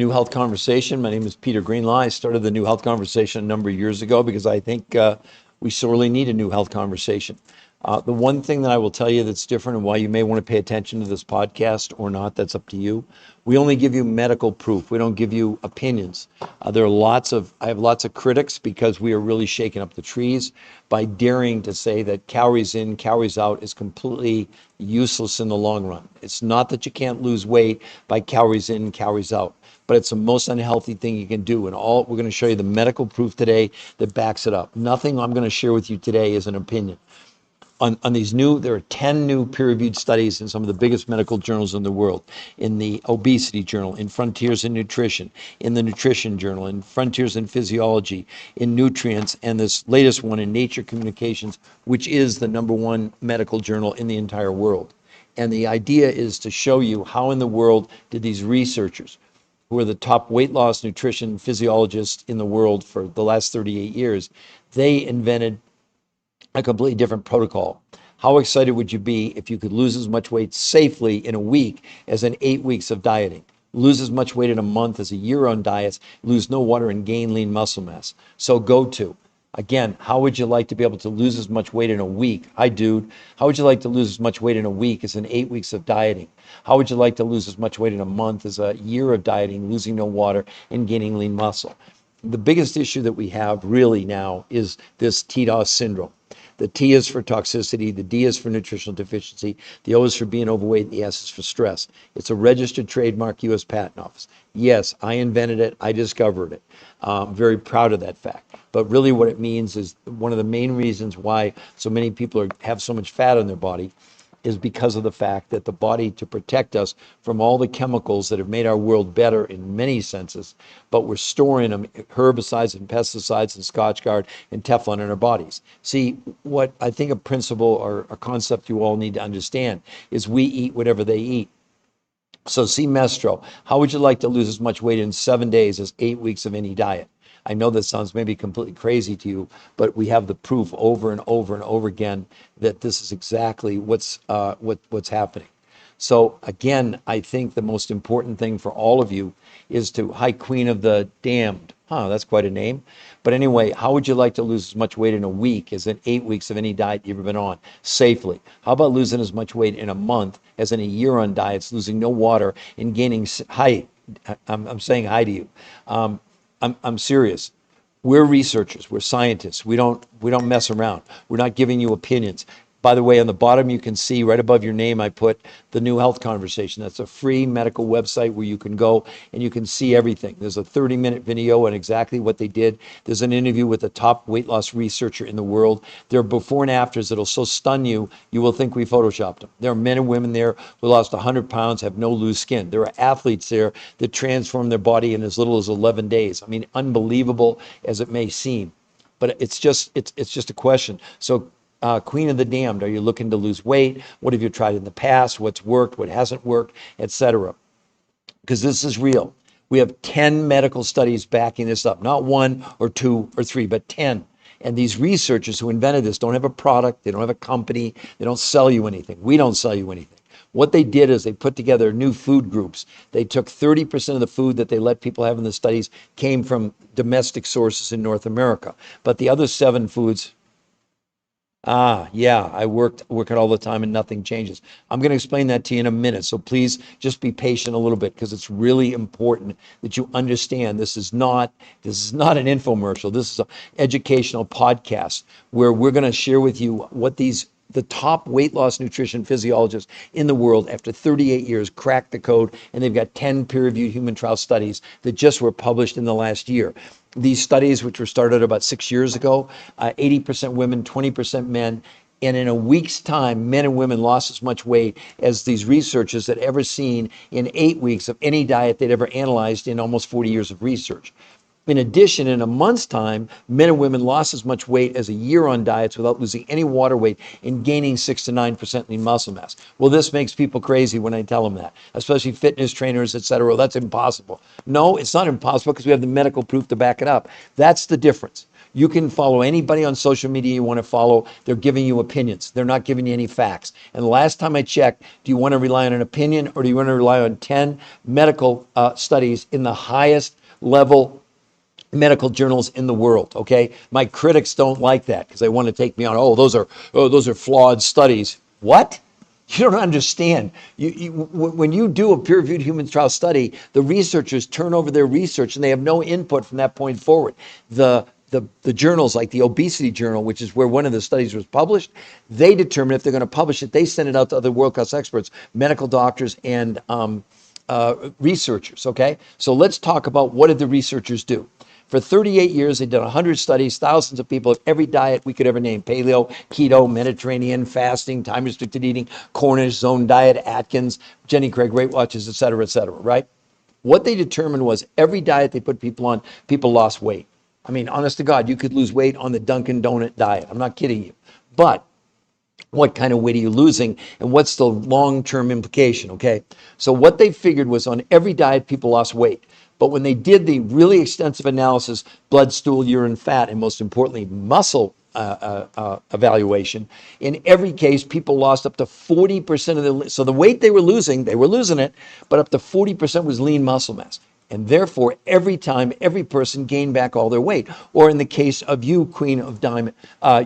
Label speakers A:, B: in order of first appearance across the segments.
A: New Health Conversation. My name is Peter Greenlaw. I started the New Health Conversation a number of years ago because I think we sorely need a new health conversation. The one thing that I will tell you that's different and why you may want to pay attention to this podcast or not, that's up to you. We only give you medical proof. We don't give you opinions. I have lots of critics because we are really shaking up the trees by daring to say that calories in, calories out is completely useless in the long run. It's not that you can't lose weight by calories in, calories out, but it's the most unhealthy thing you can do. And we're going to show you the medical proof today that backs it up. Nothing I'm going to share with you today is an opinion. There are 10 new peer-reviewed studies in some of the biggest medical journals in the world, in the Obesity Journal, in Frontiers in Nutrition, in the Nutrition Journal, in Frontiers in Physiology, in Nutrients, and this latest one in Nature Communications, which is the #1 medical journal in the entire world. And the idea is to show you how in the world did these researchers, who are the top weight loss nutrition physiologists in the world for the last 38 years, they invented a completely different protocol. How excited would you be if you could lose as much weight safely in a week as in 8 weeks of dieting? Lose as much weight in a month as a year on diets, lose no water and gain lean muscle mass. So again, how would you like to be able to lose as much weight in a week? Hi, dude. How would you like to lose as much weight in a week as in 8 weeks of dieting? How would you like to lose as much weight in a month as a year of dieting, losing no water and gaining lean muscle? The biggest issue that we have really now is this TDOS syndrome. The T is for toxicity, the D is for nutritional deficiency, the O is for being overweight, and the S is for stress. It's a registered trademark, U.S. Patent Office. Yes, I invented it, I discovered it. I'm very proud of that fact. But really what it means is one of the main reasons why so many people have so much fat on their body is because of the fact that the body, to protect us from all the chemicals that have made our world better in many senses, but we're storing them, herbicides and pesticides and Scotchgard and Teflon in our bodies. See, what I think a principle or a concept you all need to understand is we eat whatever they eat. So see Mestro, how would you like to lose as much weight in 7 days as 8 weeks of any diet? I know that sounds maybe completely crazy to you, but we have the proof over and over and over again that this is exactly what's happening. So again, I think the most important thing for all of you is hi, Queen of the Damned. That's quite a name. But anyway, how would you like to lose as much weight in a week as in 8 weeks of any diet you've ever been on safely? How about losing as much weight in a month as in a year on diets, losing no water and gaining, hi, I'm saying hi to you. I'm serious. We're researchers. We're scientists. We don't mess around. We're not giving you opinions. By the way, on the bottom, you can see right above your name, I put the New Health Conversation. That's a free medical website where you can go and you can see everything. There's a 30-minute video on exactly what they did. There's an interview with the top weight loss researcher in the world. There are before and afters that'll so stun you, you will think we photoshopped them. There are men and women there who lost 100 pounds, have no loose skin. There are athletes there that transform their body in as little as 11 days. I mean, unbelievable as it may seem, but it's just a question. So, Queen of the Damned, are you looking to lose weight? What have you tried in the past? What's worked? What hasn't worked? Etc. Because this is real. We have 10 medical studies backing this up. Not 1 or 2 or 3, but 10. And these researchers who invented this don't have a product. They don't have a company. They don't sell you anything. We don't sell you anything. What they did is they put together new food groups. They took 30% of the food that they let people have in the studies came from domestic sources in North America. But the other 7 foods, yeah, I work it all the time and nothing changes. I'm going to explain that to you in a minute. So please just be patient a little bit because it's really important that you understand this is not an infomercial. This is an educational podcast where we're going to share with you what the top weight loss nutrition physiologists in the world after 38 years cracked the code, and they've got 10 peer-reviewed human trial studies that just were published in the last year. These studies, which were started about 6 years ago, 80% women, 20% men, and in a week's time, men and women lost as much weight as these researchers had ever seen in 8 weeks of any diet they'd ever analyzed in almost 40 years of research. In addition, in a month's time, men and women lost as much weight as a year on diets without losing any water weight and gaining 6 to 9% lean muscle mass. Well, this makes people crazy when I tell them that, especially fitness trainers, etc. Well, that's impossible. No, it's not impossible because we have the medical proof to back it up. That's the difference. You can follow anybody on social media you want to follow. They're giving you opinions. They're not giving you any facts. And the last time I checked, do you want to rely on an opinion or do you want to rely on 10 medical studies in the highest level medical journals in the world? Okay, my critics don't like that because they want to take me on. Those are flawed studies. What? You don't understand. When you do a peer-reviewed human trial study, the researchers turn over their research and they have no input from that point forward. The journals like the obesity journal, which is where one of the studies was published, they determine if they're going to publish it. They send it out to other world-class experts, medical doctors and researchers. Okay, so let's talk about what did the researchers do. For 38 years, they did 100 studies, thousands of people of every diet we could ever name: paleo, keto, Mediterranean, fasting, time-restricted eating, Cornish, zone diet, Atkins, Jenny Craig, Weight Watchers, et cetera, right? What they determined was every diet they put people on, people lost weight. I mean, honest to God, you could lose weight on the Dunkin' Donut diet. I'm not kidding you. But what kind of weight are you losing and what's the long-term implication, okay? So what they figured was on every diet, people lost weight. But when they did the really extensive analysis, blood, stool, urine, fat, and most importantly, muscle evaluation, in every case, people lost up to 40% of the, so the weight they were losing it, but up to 40% was lean muscle mass. And therefore, every time, every person gained back all their weight. Or in the case of you, Queen of Diamond,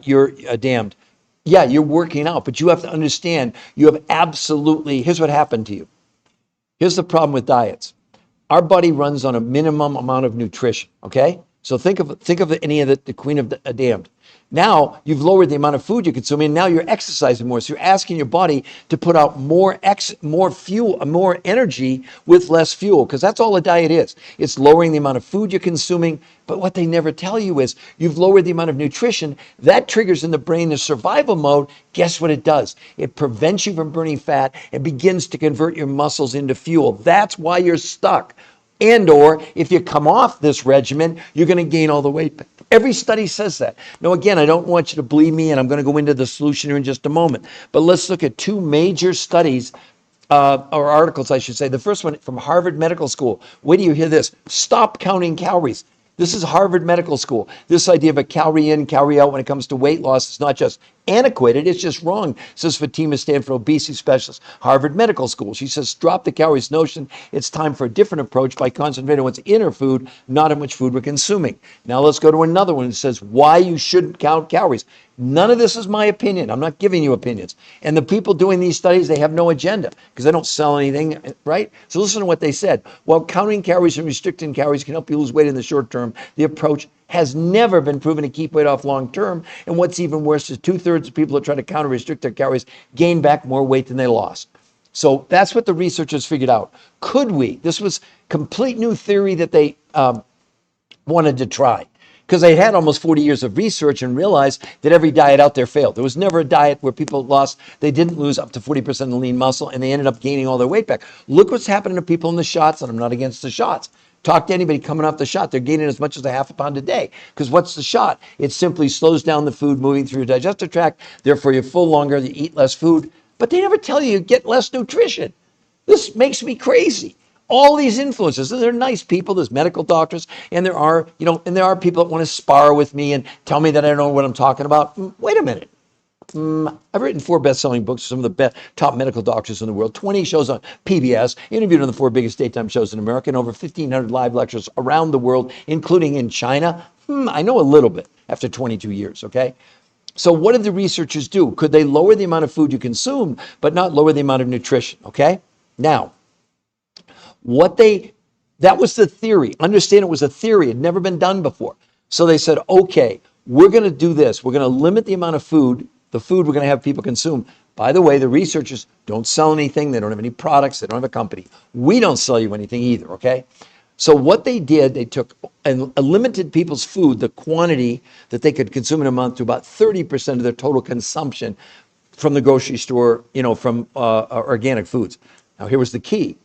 A: you're damned. Yeah, you're working out, but you have to understand, you have absolutely, here's what happened to you. Here's the problem with diets. Our body runs on a minimum amount of nutrition, okay? So think of any of the Queen of Damned. Now you've lowered the amount of food you're consuming. Now you're exercising more. So you're asking your body to put out more fuel, more energy with less fuel, because that's all a diet is. It's lowering the amount of food you're consuming. But what they never tell you is you've lowered the amount of nutrition. That triggers in the brain the survival mode. Guess what it does? It prevents you from burning fat and begins to convert your muscles into fuel. That's why you're stuck. And or if you come off this regimen, you're going to gain all the weight back. Every study says that. Now, again, I don't want you to believe me, and I'm going to go into the solution here in just a moment. But let's look at two major studies, or articles, I should say. The first one from Harvard Medical School. Wait till you hear this. Stop counting calories. This is Harvard Medical School. This idea of a calorie in, calorie out when it comes to weight loss is not just antiquated, it's just wrong, says Fatima Stanford, obesity specialist, Harvard Medical School. She says, drop the calories notion. It's time for a different approach by concentrating on what's in our food, not how much food we're consuming. Now let's go to another one that says why you shouldn't count calories. None of this is my opinion. I'm not giving you opinions. And the people doing these studies, they have no agenda because they don't sell anything, right? So listen to what they said. While counting calories and restricting calories can help you lose weight in the short term, the approach has never been proven to keep weight off long term. And what's even worse is 2/3 of people that try to counter restrict their calories gain back more weight than they lost. So that's what the researchers figured out. Could we? This was complete new theory that they wanted to try, because they had almost 40 years of research and realized that every diet out there failed. There was never a diet where people they didn't lose up to 40% of the lean muscle, and they ended up gaining all their weight back. Look what's happening to people in the shots, and I'm not against the shots. Talk to anybody coming off the shot. They're gaining as much as a half a pound a day. Because what's the shot? It simply slows down the food moving through your digestive tract. Therefore, you're full longer, you eat less food. But they never tell you get less nutrition. This makes me crazy. All these influencers, and they're nice people. There's medical doctors, and there are people that want to spar with me and tell me that I don't know what I'm talking about. Wait a minute. I've written 4 best-selling books with some of the best top medical doctors in the world, 20 shows on PBS, interviewed on the 4 biggest daytime shows in America, and over 1,500 live lectures around the world, including in China. I know a little bit after 22 years, okay? So what did the researchers do? Could they lower the amount of food you consume, but not lower the amount of nutrition, okay? Now, that was the theory. Understand it was a theory. It had never been done before. So they said, okay, we're going to do this. We're going to limit the amount of food, the food we're going to have people consume. By the way, the researchers don't sell anything. They don't have any products. They don't have a company. We don't sell you anything either, okay? So what they did, they took and limited people's food, the quantity that they could consume in a month, to about 30% of their total consumption from the grocery store, from organic foods. Now, here was the key.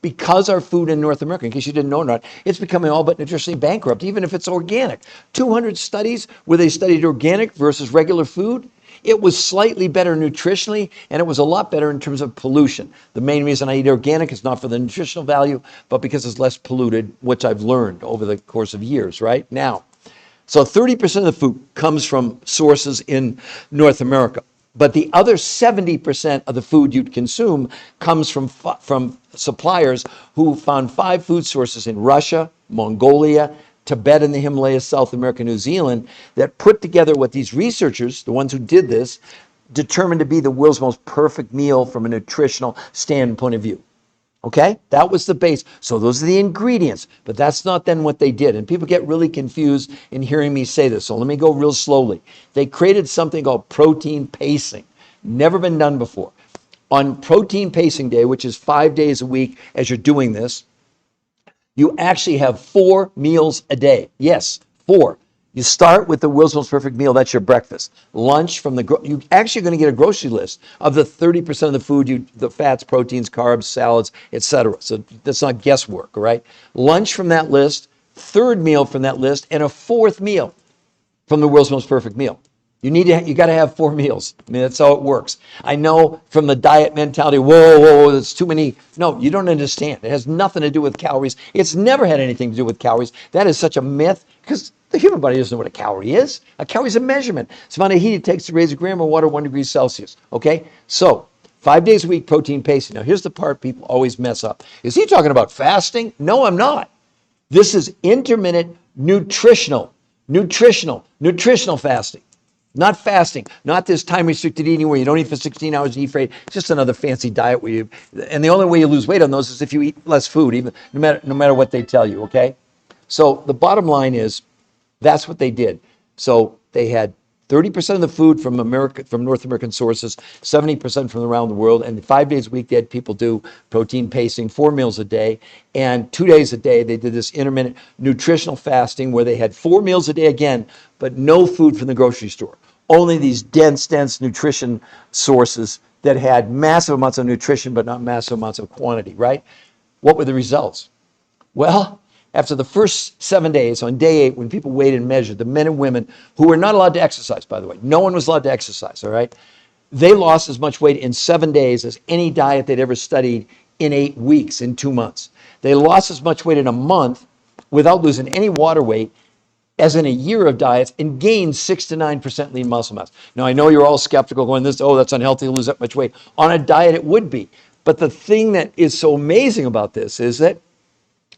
A: Because our food in North America, in case you didn't know or not, it's becoming all but nutritionally bankrupt, even if it's organic. 200 studies where they studied organic versus regular food. It was slightly better nutritionally, and it was a lot better in terms of pollution. The main reason I eat organic is not for the nutritional value, but because it's less polluted, which I've learned over the course of years, right? Now, So 30% of the food comes from sources in North America. But the other 70% of the food you'd consume comes from suppliers who found 5 food sources in Russia, Mongolia, Tibet in the Himalayas, South America, New Zealand, that put together what these researchers, the ones who did this, determined to be the world's most perfect meal from a nutritional standpoint of view. Okay, that was the base. So those are the ingredients, but that's not then what they did. And people get really confused in hearing me say this. So let me go real slowly. They created something called protein pacing. Never been done before. On protein pacing day, which is 5 days a week as you're doing this, you actually have 4 meals a day. Yes, 4. You start with the world's most perfect meal. That's your breakfast. Lunch from you actually going to get a grocery list of the 30% of the food, the fats, proteins, carbs, salads, etc. So that's not guesswork, all right? Lunch from that list, third meal from that list, and a fourth meal from the world's most perfect meal. You got to have 4 meals. I mean, that's how it works. I know from the diet mentality, whoa, that's too many. No, you don't understand. It has nothing to do with calories. It's never had anything to do with calories. That is such a myth because the human body doesn't know what a calorie is. A calorie is a measurement. It's the amount of heat it takes to raise a gram of water 1 degree Celsius. Okay? So 5 days a week, protein pacing. Now, here's the part people always mess up. Is he talking about fasting? No, I'm not. This is intermittent nutritional fasting. Not fasting, not this time-restricted eating where you don't eat for 16 hours and eat for 8. It's just another fancy diet and the only way you lose weight on those is if you eat less food, even no matter what they tell you, okay? So the bottom line is, that's what they did. So they had 30% of the food from North American sources, 70% from around the world, and 5 days a week they had people do protein pacing, 4 meals a day, and 2 days a day they did this intermittent nutritional fasting where they had 4 meals a day again, but no food from the grocery store. Only these dense nutrition sources that had massive amounts of nutrition, but not massive amounts of quantity, right? What were the results? Well, after the first 7 days, on day 8, when people weighed and measured, the men and women who were not allowed to exercise, by the way, no one was allowed to exercise, all right? They lost as much weight in 7 days as any diet they'd ever studied in 8 weeks, in 2 months. They lost as much weight in a month without losing any water weight as in a year of diets and gained 6 to 9% lean muscle mass. Now, I know you're all skeptical going, that's unhealthy to lose that much weight. On a diet, it would be. But the thing that is so amazing about this is that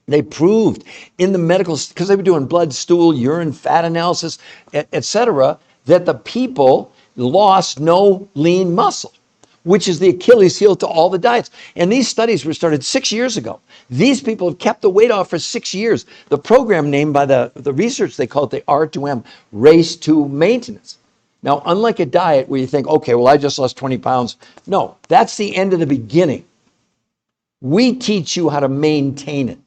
A: they proved in the medical, because they were doing blood, stool, urine, fat analysis, et cetera, that the people lost no lean muscle, which is the Achilles heel to all the diets. And these studies were started 6 years ago. These people have kept the weight off for 6 years. The program named by the research, they call it the R2M, Race to Maintenance. Now, unlike a diet where you think, okay, well, I just lost 20 pounds. No, that's the end of the beginning. We teach you how to maintain it.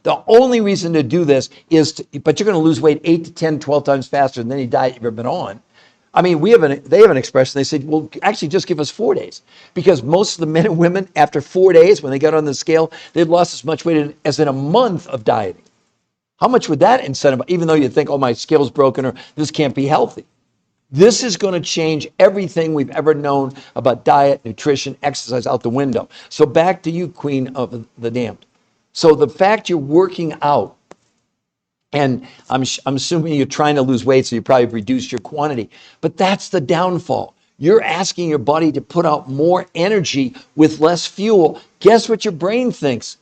A: The only reason to do this is, but you're going to lose weight 8 to 10, 12 times faster than any diet you've ever been on. I mean, they have an expression. They said, well, actually just give us 4 days. Because most of the men and women, after 4 days, when they got on the scale, they'd lost as much weight as in a month of dieting. How much would that incentivize, even though you think, oh, my scale's broken or this can't be healthy? This is going to change everything we've ever known about diet, nutrition, exercise out the window. So back to you, Queen of the Damned. So the fact you're working out, and I'm assuming you're trying to lose weight, so you probably have reduced your quantity, but that's the downfall. You're asking your body to put out more energy with less fuel. Guess what your brain thinks?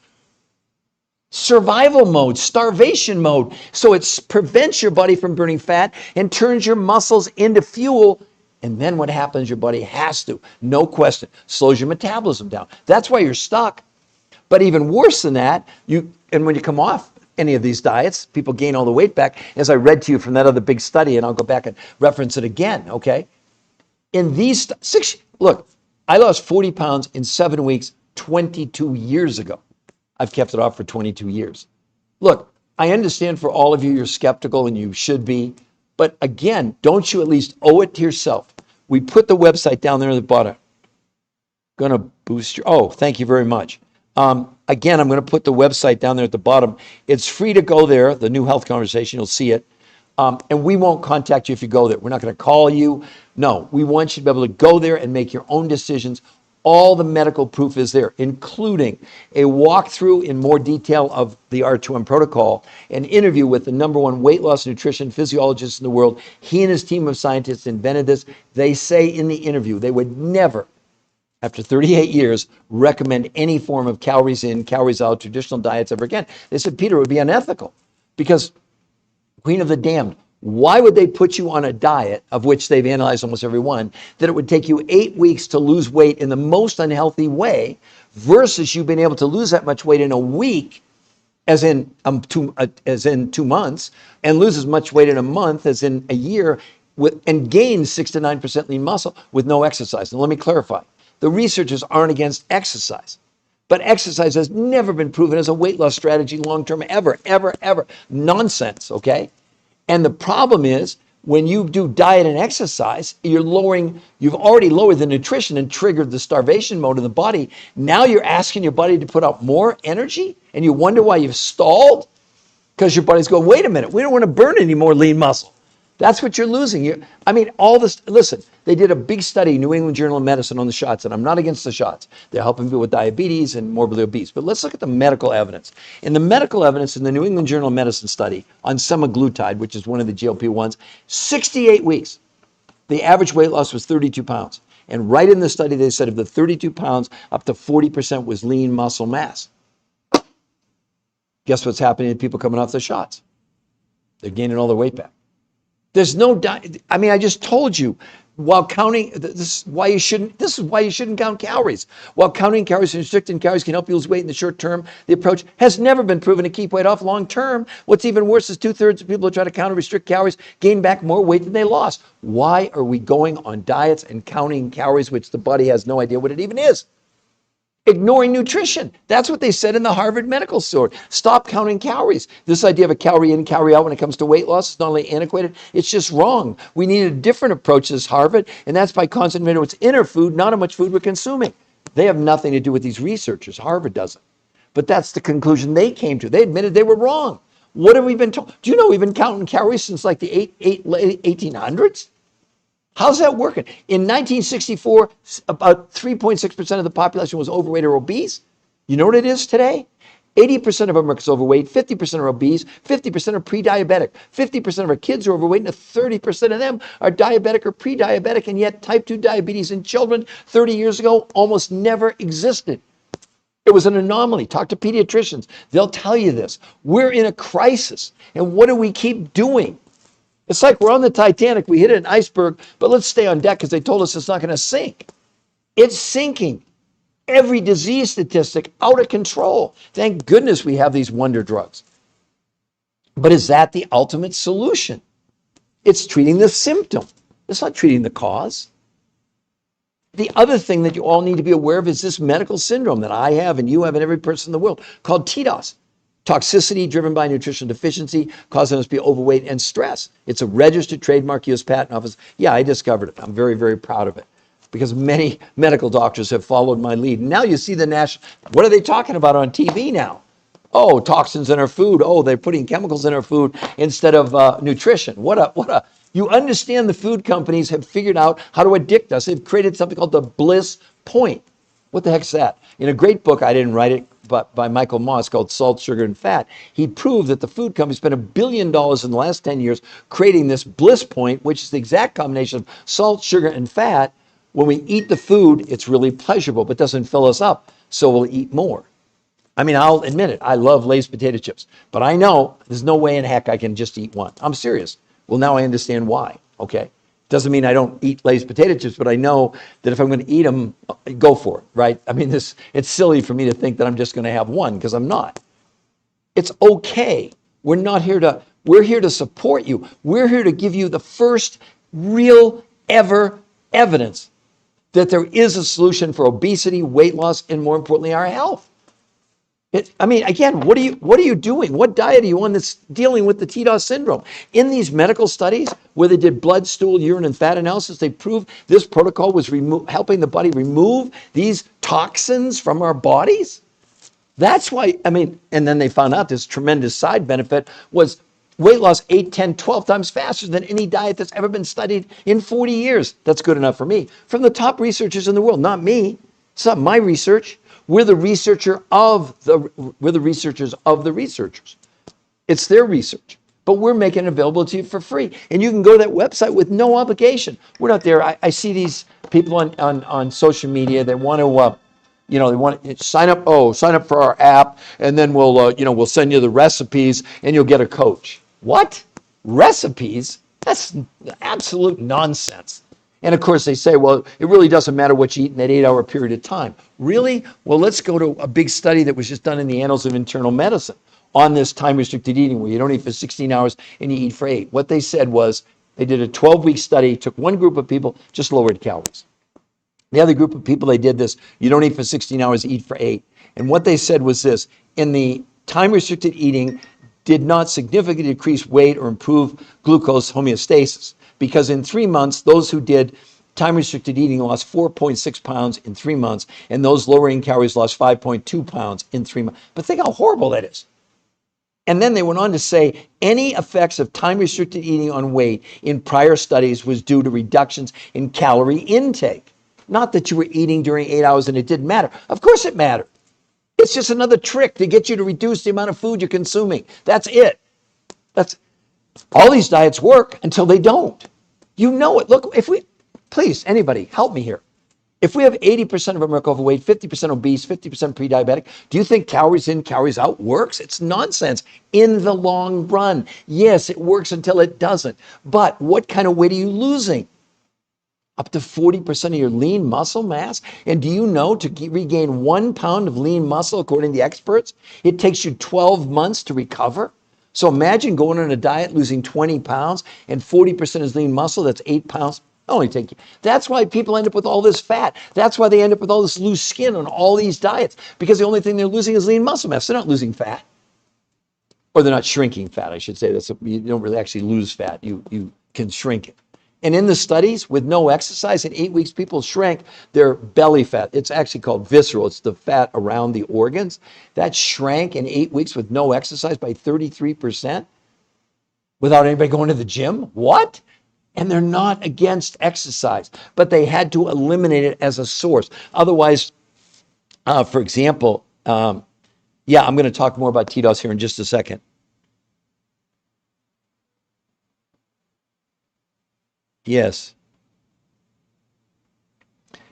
A: Survival mode, starvation mode. So it prevents your body from burning fat and turns your muscles into fuel. And then what happens? Your body has to, no question, slows your metabolism down. That's why you're stuck. But even worse than that, and when you come off any of these diets, people gain all the weight back, as I read to you from that other big study, and I'll go back and reference it again, okay? In these look, I lost 40 pounds in 7 weeks 22 years ago. I've kept it off for 22 years. Look, I understand for all of you, you're skeptical and you should be, but again, don't you at least owe it to yourself? We put the website down there at the bottom. Gonna boost your, thank you very much. Again, I'm going to put the website down there at the bottom. It's free to go there, the New Health Conversation, you'll see it. And we won't contact you if you go there. We're not going to call you. No, we want you to be able to go there and make your own decisions All the medical proof is there, including a walkthrough in more detail of the R2M protocol, an interview with the #1 weight loss nutrition physiologist in the world. He and his team of scientists invented this. They say in the interview they would never, after 38 years, recommend any form of calories in, calories out, traditional diets ever again. They said, Peter, it would be unethical because Queen of the Damned, why would they put you on a diet, of which they've analyzed almost every one, that it would take you 8 weeks to lose weight in the most unhealthy way versus you being able to lose that much weight in a week, as in 2 months, and lose as much weight in a month as in a year, and gain 6 to 9% lean muscle with no exercise? And let me clarify. The researchers aren't against exercise, but exercise has never been proven as a weight loss strategy long-term, ever, ever, ever. Nonsense, okay? And the problem is when you do diet and exercise, you've already lowered the nutrition and triggered the starvation mode in the body. Now you're asking your body to put out more energy, and you wonder why you've stalled? Because your body's going, wait a minute, we don't want to burn any more lean muscle. That's what you're losing. All this, listen, they did a big study, New England Journal of Medicine, on the shots, and I'm not against the shots. They're helping people with diabetes and morbidly obese. But let's look at the medical evidence. In the medical evidence in the New England Journal of Medicine study on semaglutide, which is one of the GLP-1s, 68 weeks, the average weight loss was 32 pounds. And right in the study, they said of the 32 pounds, up to 40% was lean muscle mass. Guess what's happening to people coming off the shots? They're gaining all their weight back. There's no diet. I just told you, while counting, this is why you shouldn't count calories. While counting calories and restricting calories can help you lose weight in the short term, the approach has never been proven to keep weight off long term. What's even worse is 2/3 of people who try to count or restrict calories gain back more weight than they lost. Why are we going on diets and counting calories, which the body has no idea what it even is? Ignoring nutrition. That's what they said in the Harvard Medical School. Stop counting calories. This idea of a calorie in, calorie out when it comes to weight loss is not only antiquated, it's just wrong. We need a different approach as Harvard, and that's by concentrating on what's inner food, not how much food we're consuming. They have nothing to do with these researchers. Harvard doesn't. But that's the conclusion they came to. They admitted they were wrong. What have we been told? Do you know we've been counting calories since like the 1800s? How's that working? In 1964, about 3.6% of the population was overweight or obese. You know what it is today? 80% of Americans are overweight, 50% are obese, 50% are pre-diabetic, 50% of our kids are overweight, and 30% of them are diabetic or pre-diabetic, and yet type 2 diabetes in children 30 years ago almost never existed. It was an anomaly. Talk to pediatricians. They'll tell you this. We're in a crisis, and what do we keep doing? It's like we're on the Titanic, we hit an iceberg, but let's stay on deck because they told us it's not going to sink. It's sinking. Every disease statistic out of control. Thank goodness we have these wonder drugs. But is that the ultimate solution? It's treating the symptom. It's not treating the cause. The other thing that you all need to be aware of is this medical syndrome that I have and you have and every person in the world called TDOS. Toxicity driven by nutrition deficiency, causing us to be overweight, and stress. It's a registered trademark, U.S. Patent Office. Yeah, I discovered it. I'm very, very proud of it because many medical doctors have followed my lead. Now you see what are they talking about on TV now? Oh, toxins in our food. Oh, they're putting chemicals in our food instead of nutrition. You understand the food companies have figured out how to addict us. They've created something called the bliss point. What the heck's that? In a great book, I didn't write it, but by Michael Moss called Salt, Sugar, and Fat, he proved that the food companies spent $1 billion in the last 10 years creating this bliss point, which is the exact combination of salt, sugar, and fat. When we eat the food, it's really pleasurable, but doesn't fill us up, so we'll eat more. I'll admit it. I love Lay's potato chips, but I know there's no way in heck I can just eat one. I'm serious. Well, now I understand why, okay? Doesn't mean I don't eat Lay's potato chips, but I know that if I'm going to eat them, go for it, right? It's silly for me to think that I'm just going to have one because I'm not. It's okay. We're here to support you. We're here to give you the first real ever evidence that there is a solution for obesity, weight loss, and more importantly, our health. Again, what are you doing? What diet are you on that's dealing with the TDOS syndrome? In these medical studies where they did blood, stool, urine, and fat analysis, they proved this protocol was helping the body remove these toxins from our bodies. That's why, and then they found out this tremendous side benefit was weight loss 8, 10, 12 times faster than any diet that's ever been studied in 40 years. That's good enough for me. From the top researchers in the world, not me. It's not my research. We're the researchers of the researchers. It's their research, but we're making it available to you for free. And you can go to that website with no obligation. We're not there. I see these people on social media that want to, they want to sign up. Oh, sign up for our app, and then we'll send you the recipes, and you'll get a coach. What? Recipes? That's absolute nonsense. And of course, they say, well, it really doesn't matter what you eat in that 8-hour period of time. Really? Well, let's go to a big study that was just done in the Annals of Internal Medicine on this time-restricted eating, where you don't eat for 16 hours and you eat for 8. What they said was they did a 12-week study, took one group of people, just lowered calories. The other group of people, they did this, you don't eat for 16 hours, eat for 8. And what they said was this: in the time-restricted eating, did not significantly decrease weight or improve glucose homeostasis, because in 3 months, those who did time-restricted eating lost 4.6 pounds in 3 months, and those lowering calories lost 5.2 pounds in 3 months. But think how horrible that is. And then they went on to say any effects of time-restricted eating on weight in prior studies was due to reductions in calorie intake. Not that you were eating during 8 hours and it didn't matter. Of course it mattered. It's just another trick to get you to reduce the amount of food you're consuming. That's it. All these diets work until they don't. You know it. Look, please, anybody, help me here. If we have 80% of America overweight, 50% obese, 50% pre-diabetic, do you think calories in, calories out works? It's nonsense in the long run. Yes, it works until it doesn't. But what kind of weight are you losing? Up to 40% of your lean muscle mass? And do you know to regain 1 pound of lean muscle, according to the experts, it takes you 12 months to recover? So imagine going on a diet, losing 20 pounds, and 40% is lean muscle, that's 8 pounds. Only take you. That's why people end up with all this fat. That's why they end up with all this loose skin on all these diets, because the only thing they're losing is lean muscle mass. They're not losing fat. Or they're not shrinking fat, I should say. You don't really actually lose fat. You can shrink it. And in the studies, with no exercise, in 8 weeks, people shrank their belly fat. It's actually called visceral. It's the fat around the organs. That shrank in 8 weeks with no exercise by 33% without anybody going to the gym. What? And they're not against exercise, but they had to eliminate it as a source. Otherwise, for example, I'm going to talk more about TDOS here in just a second. Yes.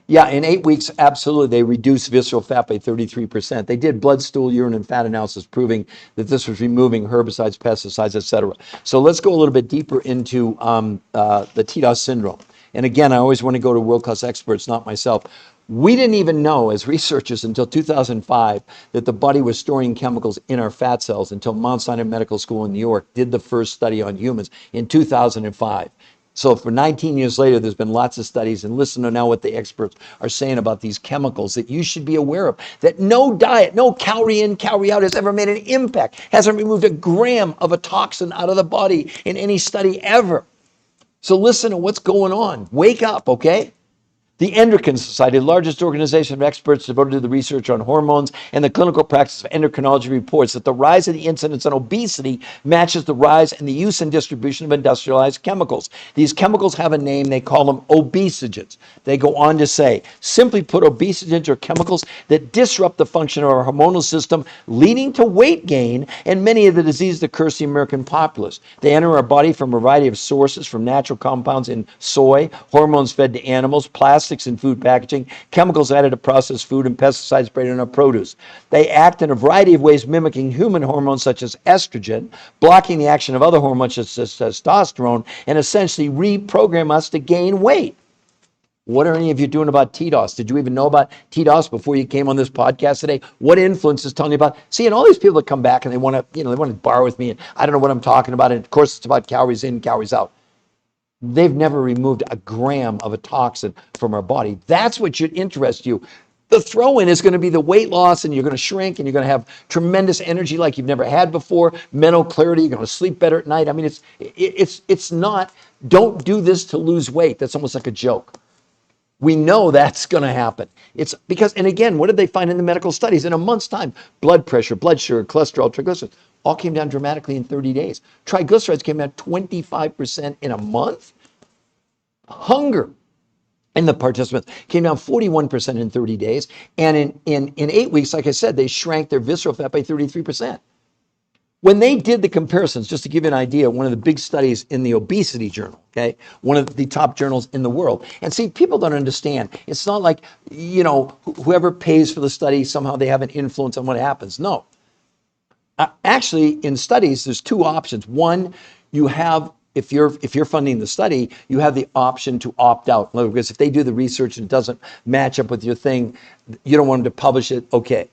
A: Yeah, in 8 weeks, absolutely, they reduced visceral fat by 33%. They did blood, stool, urine, and fat analysis proving that this was removing herbicides, pesticides, etc. So let's go a little bit deeper into the TDOS syndrome. And again, I always want to go to world-class experts, not myself. We didn't even know as researchers until 2005 that the body was storing chemicals in our fat cells until Mount Sinai Medical School in New York did the first study on humans in 2005. So for 19 years later, there's been lots of studies, and listen to now what the experts are saying about these chemicals that you should be aware of, that no diet, no calorie in, calorie out has ever made an impact, hasn't removed a gram of a toxin out of the body in any study ever. So listen to what's going on. Wake up, okay? The Endocrine Society, the largest organization of experts devoted to the research on hormones and the clinical practice of endocrinology, reports that the rise of the incidence of obesity matches the rise in the use and distribution of industrialized chemicals. These chemicals have a name. They call them obesogens. They go on to say, simply put, obesogens are chemicals that disrupt the function of our hormonal system, leading to weight gain and many of the diseases that curse the American populace. They enter our body from a variety of sources, from natural compounds in soy, hormones fed to animals, plastics in food packaging, chemicals added to processed food, and pesticides sprayed on our produce. They act in a variety of ways mimicking human hormones such as estrogen, blocking the action of other hormones such as testosterone, and essentially reprogram us to gain weight. What are any of you doing about TDOS? Did you even know about TDOS before you came on this podcast today? What influence is telling you about? See, and all these people that come back and they want to bar with me, and I don't know what I'm talking about, and of course it's about calories in, calories out. They've never removed a gram of a toxin from our body. That's what should interest you. The throw-in is going to be the weight loss, and you're going to shrink, and you're going to have tremendous energy like you've never had before, mental clarity, you're going to sleep better at night. I mean, it's not, don't do this to lose weight. That's almost like a joke. We know that's going to happen. It's because, and again, what did they find in the medical studies? In a month's time, blood pressure, blood sugar, cholesterol, triglycerides, all came down dramatically in 30 days. Triglycerides came down 25% in a month. Hunger And the participants came down 41% in 30 days. And in 8 weeks, like I said, they shrank their visceral fat by 33%. When they did the comparisons, just to give you an idea, one of the big studies in the obesity journal, okay, one of the top journals in the world. And see, people don't understand. It's not like, whoever pays for the study, somehow they have an influence on what happens. No. Actually, in studies, there's two options. One, you have, if you're funding the study, you have the option to opt out. In other words, if they do the research and it doesn't match up with your thing, you don't want them to publish it, okay.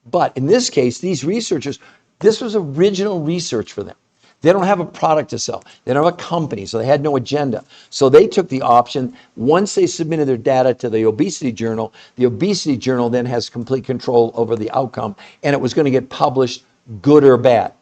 A: But in this case, these researchers, this was original research for them. They don't have a product to sell. They don't have a company, so they had no agenda. So they took the option. Once they submitted their data to the obesity journal then has complete control over the outcome, and it was going to get published, good or bad.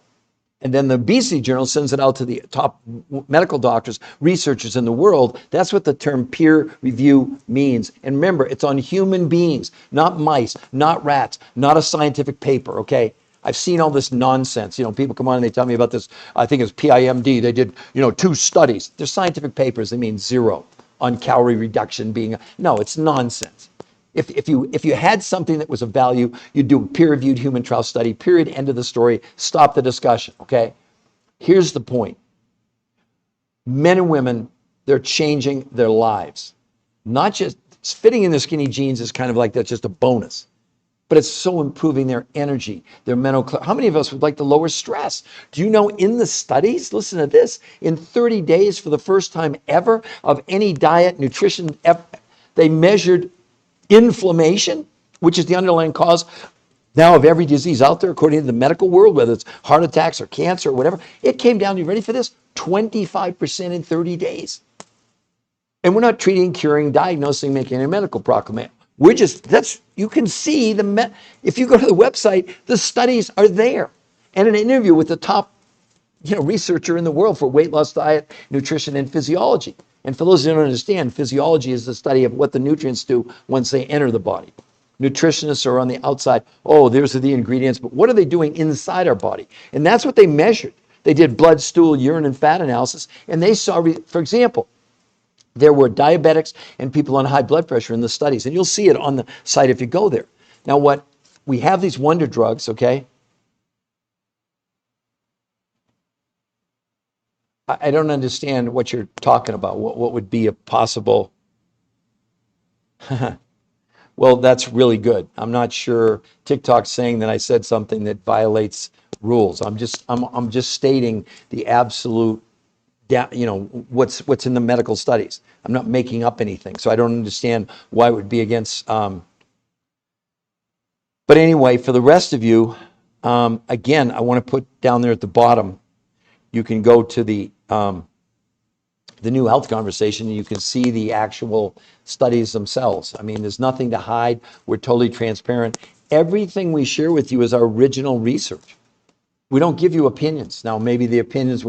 A: And then the obesity journal sends it out to the top medical doctors, researchers in the world. That's what the term peer review means. And remember, it's on human beings, not mice, not rats, not a scientific paper, okay? I've seen all this nonsense. People come on and they tell me about this. I think it's PIMD. They did, 2 studies. They're scientific papers. They mean 0 on calorie reduction being. No, it's nonsense. If you had something that was of value, you'd do a peer-reviewed human trial study, period, end of the story, stop the discussion, okay? Here's the point. Men and women, they're changing their lives. Not just fitting in the skinny jeans is kind of like that's just a bonus. But it's so improving their energy, their mental. How many of us would like to lower stress? Do you know in the studies, listen to this, in 30 days for the first time ever of any diet, nutrition, they measured inflammation, which is the underlying cause now of every disease out there, according to the medical world, whether it's heart attacks or cancer or whatever. It came down, you ready for this? 25% in 30 days. And we're not treating, curing, diagnosing, making any medical proclamation. We're just, you can see if you go to the website, the studies are there. And an interview with the top, researcher in the world for weight loss, diet, nutrition, and physiology. And for those who don't understand, physiology is the study of what the nutrients do once they enter the body. Nutritionists are on the outside. Oh, there's the ingredients, but what are they doing inside our body? And that's what they measured. They did blood, stool, urine, and fat analysis, and they saw, for example, there were diabetics and people on high blood pressure in the studies, and you'll see it on the site if you go there. Now, we have these wonder drugs, okay? I don't understand what you're talking about. What would be a possible? Well, that's really good. I'm not sure TikTok's saying that I said something that violates rules. I'm just stating the absolute, what's in the medical studies. I'm not making up anything, so I don't understand why it would be against. But anyway, for the rest of you, again, I want to put down there at the bottom. You can go to the new health conversation, and you can see the actual studies themselves. I mean, there's nothing to hide. We're totally transparent. Everything we share with you is our original research. We don't give you opinions. Now, maybe the opinions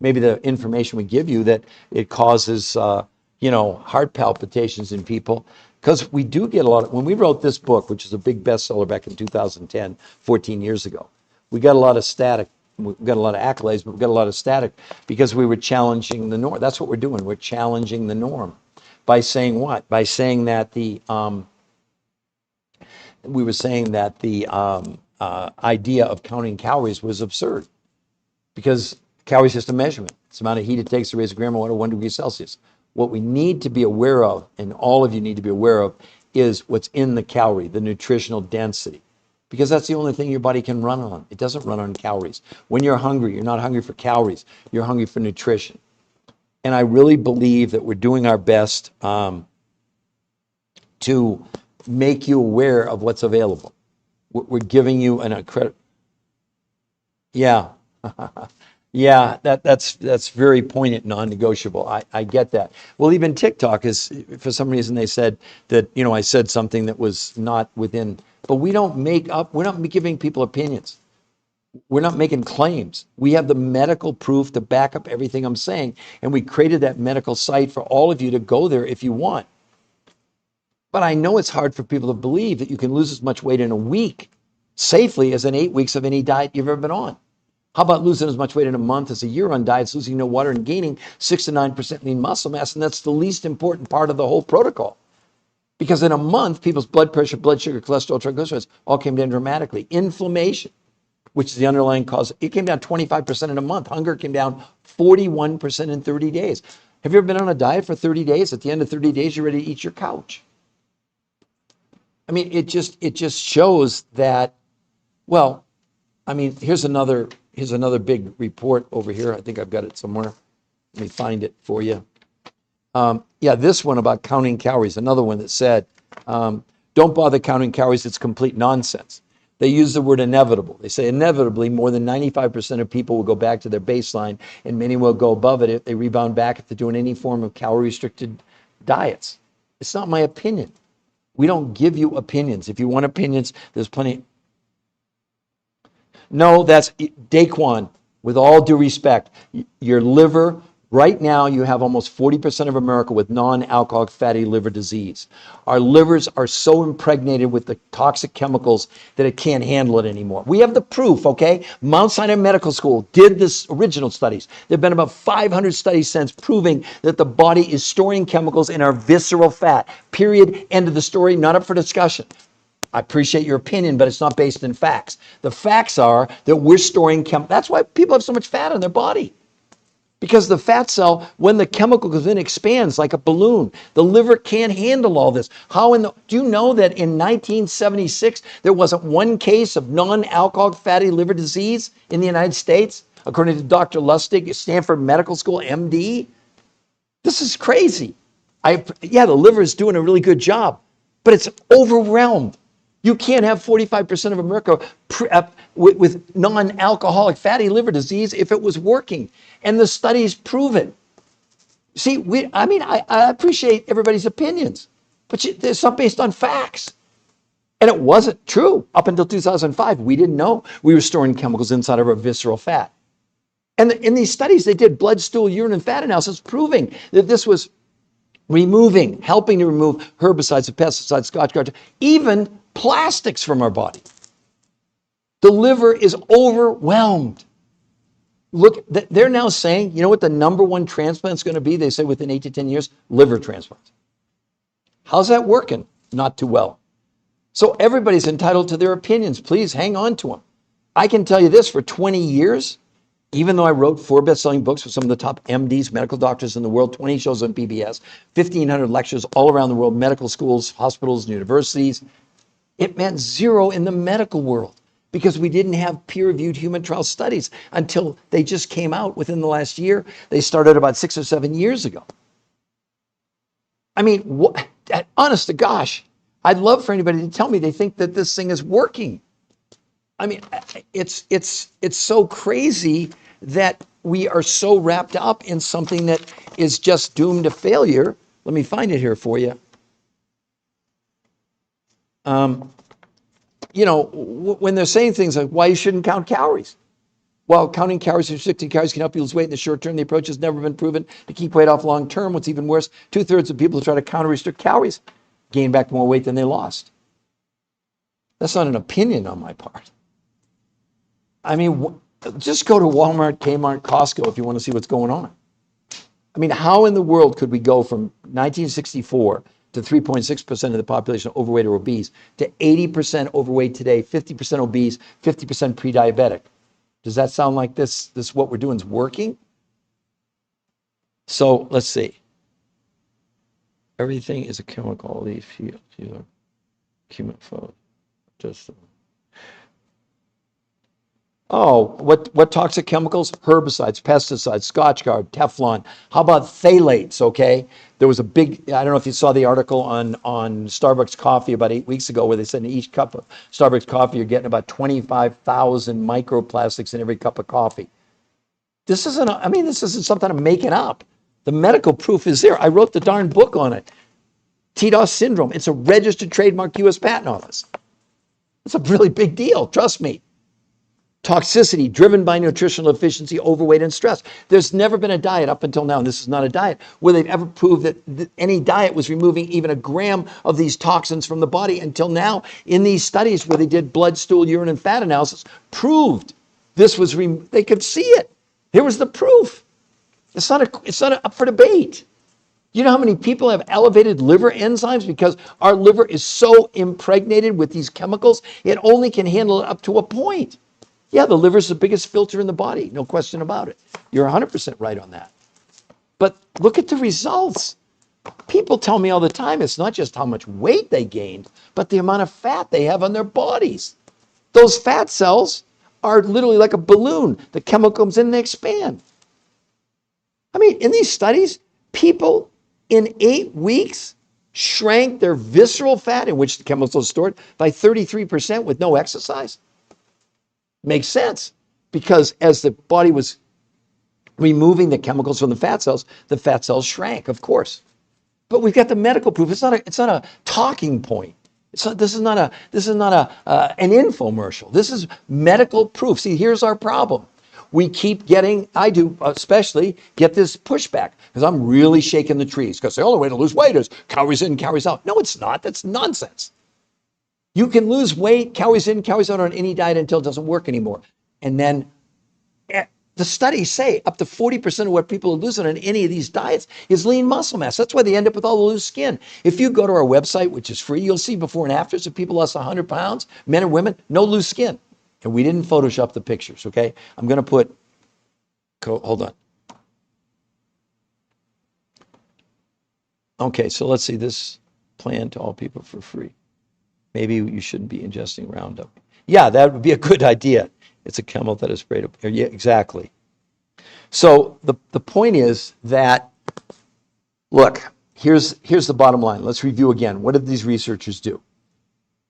A: maybe the information we give you that it causes, heart palpitations in people. Because we do get a lot when we wrote this book, which is a big bestseller back in 2010, 14 years ago, we got a lot of static. We've got a lot of accolades, but we've got a lot of static because we were challenging the norm. That's what we're doing. We're challenging the norm by saying what? By saying that we were saying that the idea of counting calories was absurd because calories is just a measurement. It's the amount of heat it takes to raise a gram of water 1 degree Celsius. What we need to be aware of, and all of you need to be aware of, is what's in the calorie, the nutritional density. Because that's the only thing your body can run on. It doesn't run on calories. When you're hungry, you're not hungry for calories. You're hungry for nutrition. And I really believe that we're doing our best to make you aware of what's available. We're giving you an incredible. Yeah. Yeah, that's very poignant, non-negotiable. I get that. Well, even TikTok is, for some reason, they said that, I said something that was not within. But we don't we're not giving people opinions. We're not making claims. We have the medical proof to back up everything I'm saying. And we created that medical site for all of you to go there if you want. But I know it's hard for people to believe that you can lose as much weight in a week safely as in 8 weeks of any diet you've ever been on. How about losing as much weight in a month as a year on diets, losing no water and gaining 6 to 9% lean muscle mass? And that's the least important part of the whole protocol. Because in a month, people's blood pressure, blood sugar, cholesterol, triglycerides all came down dramatically. Inflammation, which is the underlying cause, it came down 25% in a month. Hunger came down 41% in 30 days. Have you ever been on a diet for 30 days? At the end of 30 days, you're ready to eat your couch. I mean, it just shows that, well, I mean, here's another big report over here. I think I've got it somewhere. Let me find it for you. Yeah, this one about counting calories, another one that said, don't bother counting calories, it's complete nonsense. They use the word inevitable. They say inevitably more than 95% of people will go back to their baseline, and many will go above it if they rebound back if they're doing any form of calorie-restricted diets. It's not my opinion. We don't give you opinions. If you want opinions, there's plenty. No, that's Daquan. With all due respect, your liver, right now you have almost 40% of America with non-alcoholic fatty liver disease. Our livers are so impregnated with the toxic chemicals that it can't handle it anymore. We have the proof, okay? Mount Sinai Medical School did this original studies. There have been about 500 studies since proving that the body is storing chemicals in our visceral fat. Period. End of the story. Not up for discussion. I appreciate your opinion, but it's not based in facts. The facts are that we're storing that's why people have so much fat in their body. Because the fat cell, when the chemical goes in, expands like a balloon. The liver can't handle all this. Do you know that in 1976, there wasn't one case of non-alcoholic fatty liver disease in the United States? According to Dr. Lustig at Stanford Medical School, MD. This is crazy. The liver is doing a really good job, but it's overwhelmed. You can't have 45% of America with non-alcoholic fatty liver disease if it was working. And the studies prove it. See, I appreciate everybody's opinions, but it's not based on facts. And it wasn't true up until 2005. We didn't know we were storing chemicals inside of our visceral fat. And in these studies, they did blood, stool, urine, and fat analysis proving that this was helping to remove herbicides and pesticides, Scotch guard, even plastics from our body. The liver is overwhelmed. Look, they're now saying, you know what the number one transplant is going to be? They say within 8 to 10 years, liver transplants. How's that working? Not too well. So everybody's entitled to their opinions. Please hang on to them. I can tell you this, for 20 years, even though I wrote 4 best-selling books with some of the top MDs, medical doctors in the world, 20 shows on PBS, 1,500 lectures all around the world, medical schools, hospitals, universities, it meant zero in the medical world because we didn't have peer-reviewed human trial studies until they just came out within the last year. They started about 6 or 7 years ago. I mean, honest to gosh, I'd love for anybody to tell me they think that this thing is working. I mean, it's so crazy that we are so wrapped up in something that is just doomed to failure. Let me find it here for you. When they're saying things like why you shouldn't count calories. Well, counting calories and restricting calories can help you lose weight in the short term. The approach has never been proven to keep weight off long term. What's even worse, 2/3 of people who try to counter restrict calories gain back more weight than they lost. That's not an opinion on my part. I mean, just go to Walmart, Kmart, Costco if you want to see what's going on. I mean, how in the world could we go from 1964 to 3.6% of the population overweight or obese to 80% overweight today, 50% obese, 50% pre-diabetic? Does that sound like this what we're doing is working? So let's see. Everything is a chemical. All these chemical. What toxic chemicals? Herbicides, pesticides, Scotch guard, Teflon. How about phthalates, okay? There was a big, I don't know if you saw the article on Starbucks coffee about 8 weeks ago where they said in each cup of Starbucks coffee you're getting about 25,000 microplastics in every cup of coffee. This isn't something I'm making up. The medical proof is there. I wrote the darn book on it. TDOS syndrome. It's a registered trademark U.S. Patent Office. It's a really big deal, trust me. Toxicity driven by nutritional deficiency, overweight, and stress. There's never been a diet up until now, and this is not a diet, where they've ever proved that any diet was removing even a gram of these toxins from the body until now. In these studies where they did blood, stool, urine, and fat analysis, proved They could see it. Here was the proof. It's not up for debate. You know how many people have elevated liver enzymes because our liver is so impregnated with these chemicals, it only can handle it up to a point. Yeah, the liver is the biggest filter in the body, no question about it. You're 100% right on that. But look at the results. People tell me all the time it's not just how much weight they gained, but the amount of fat they have on their bodies. Those fat cells are literally like a balloon. The chemical comes in and they expand. I mean, in these studies, people in 8 weeks shrank their visceral fat, in which the chemicals are stored, by 33% with no exercise. Makes sense, because as the body was removing the chemicals from the fat cells shrank, of course. But we've got the medical proof. It's not a talking point. This is not an infomercial. This is medical proof. See, here's our problem. We keep getting, I do especially, get this pushback because I'm really shaking the trees because the only way to lose weight is calories in, calories out. No, it's not. That's nonsense. You can lose weight, calories in, calories out on any diet until it doesn't work anymore. And then the studies say up to 40% of what people are losing on any of these diets is lean muscle mass. That's why they end up with all the loose skin. If you go to our website, which is free, you'll see before and afters of people lost 100 pounds, men and women, no loose skin. And we didn't Photoshop the pictures, okay? I'm going to put, hold on. Okay, so let's see this plan to all people for free. Maybe you shouldn't be ingesting Roundup. Yeah, that would be a good idea. It's a chemical that is sprayed up. Yeah, exactly. So the point is that, look, here's the bottom line. Let's review again. What did these researchers do?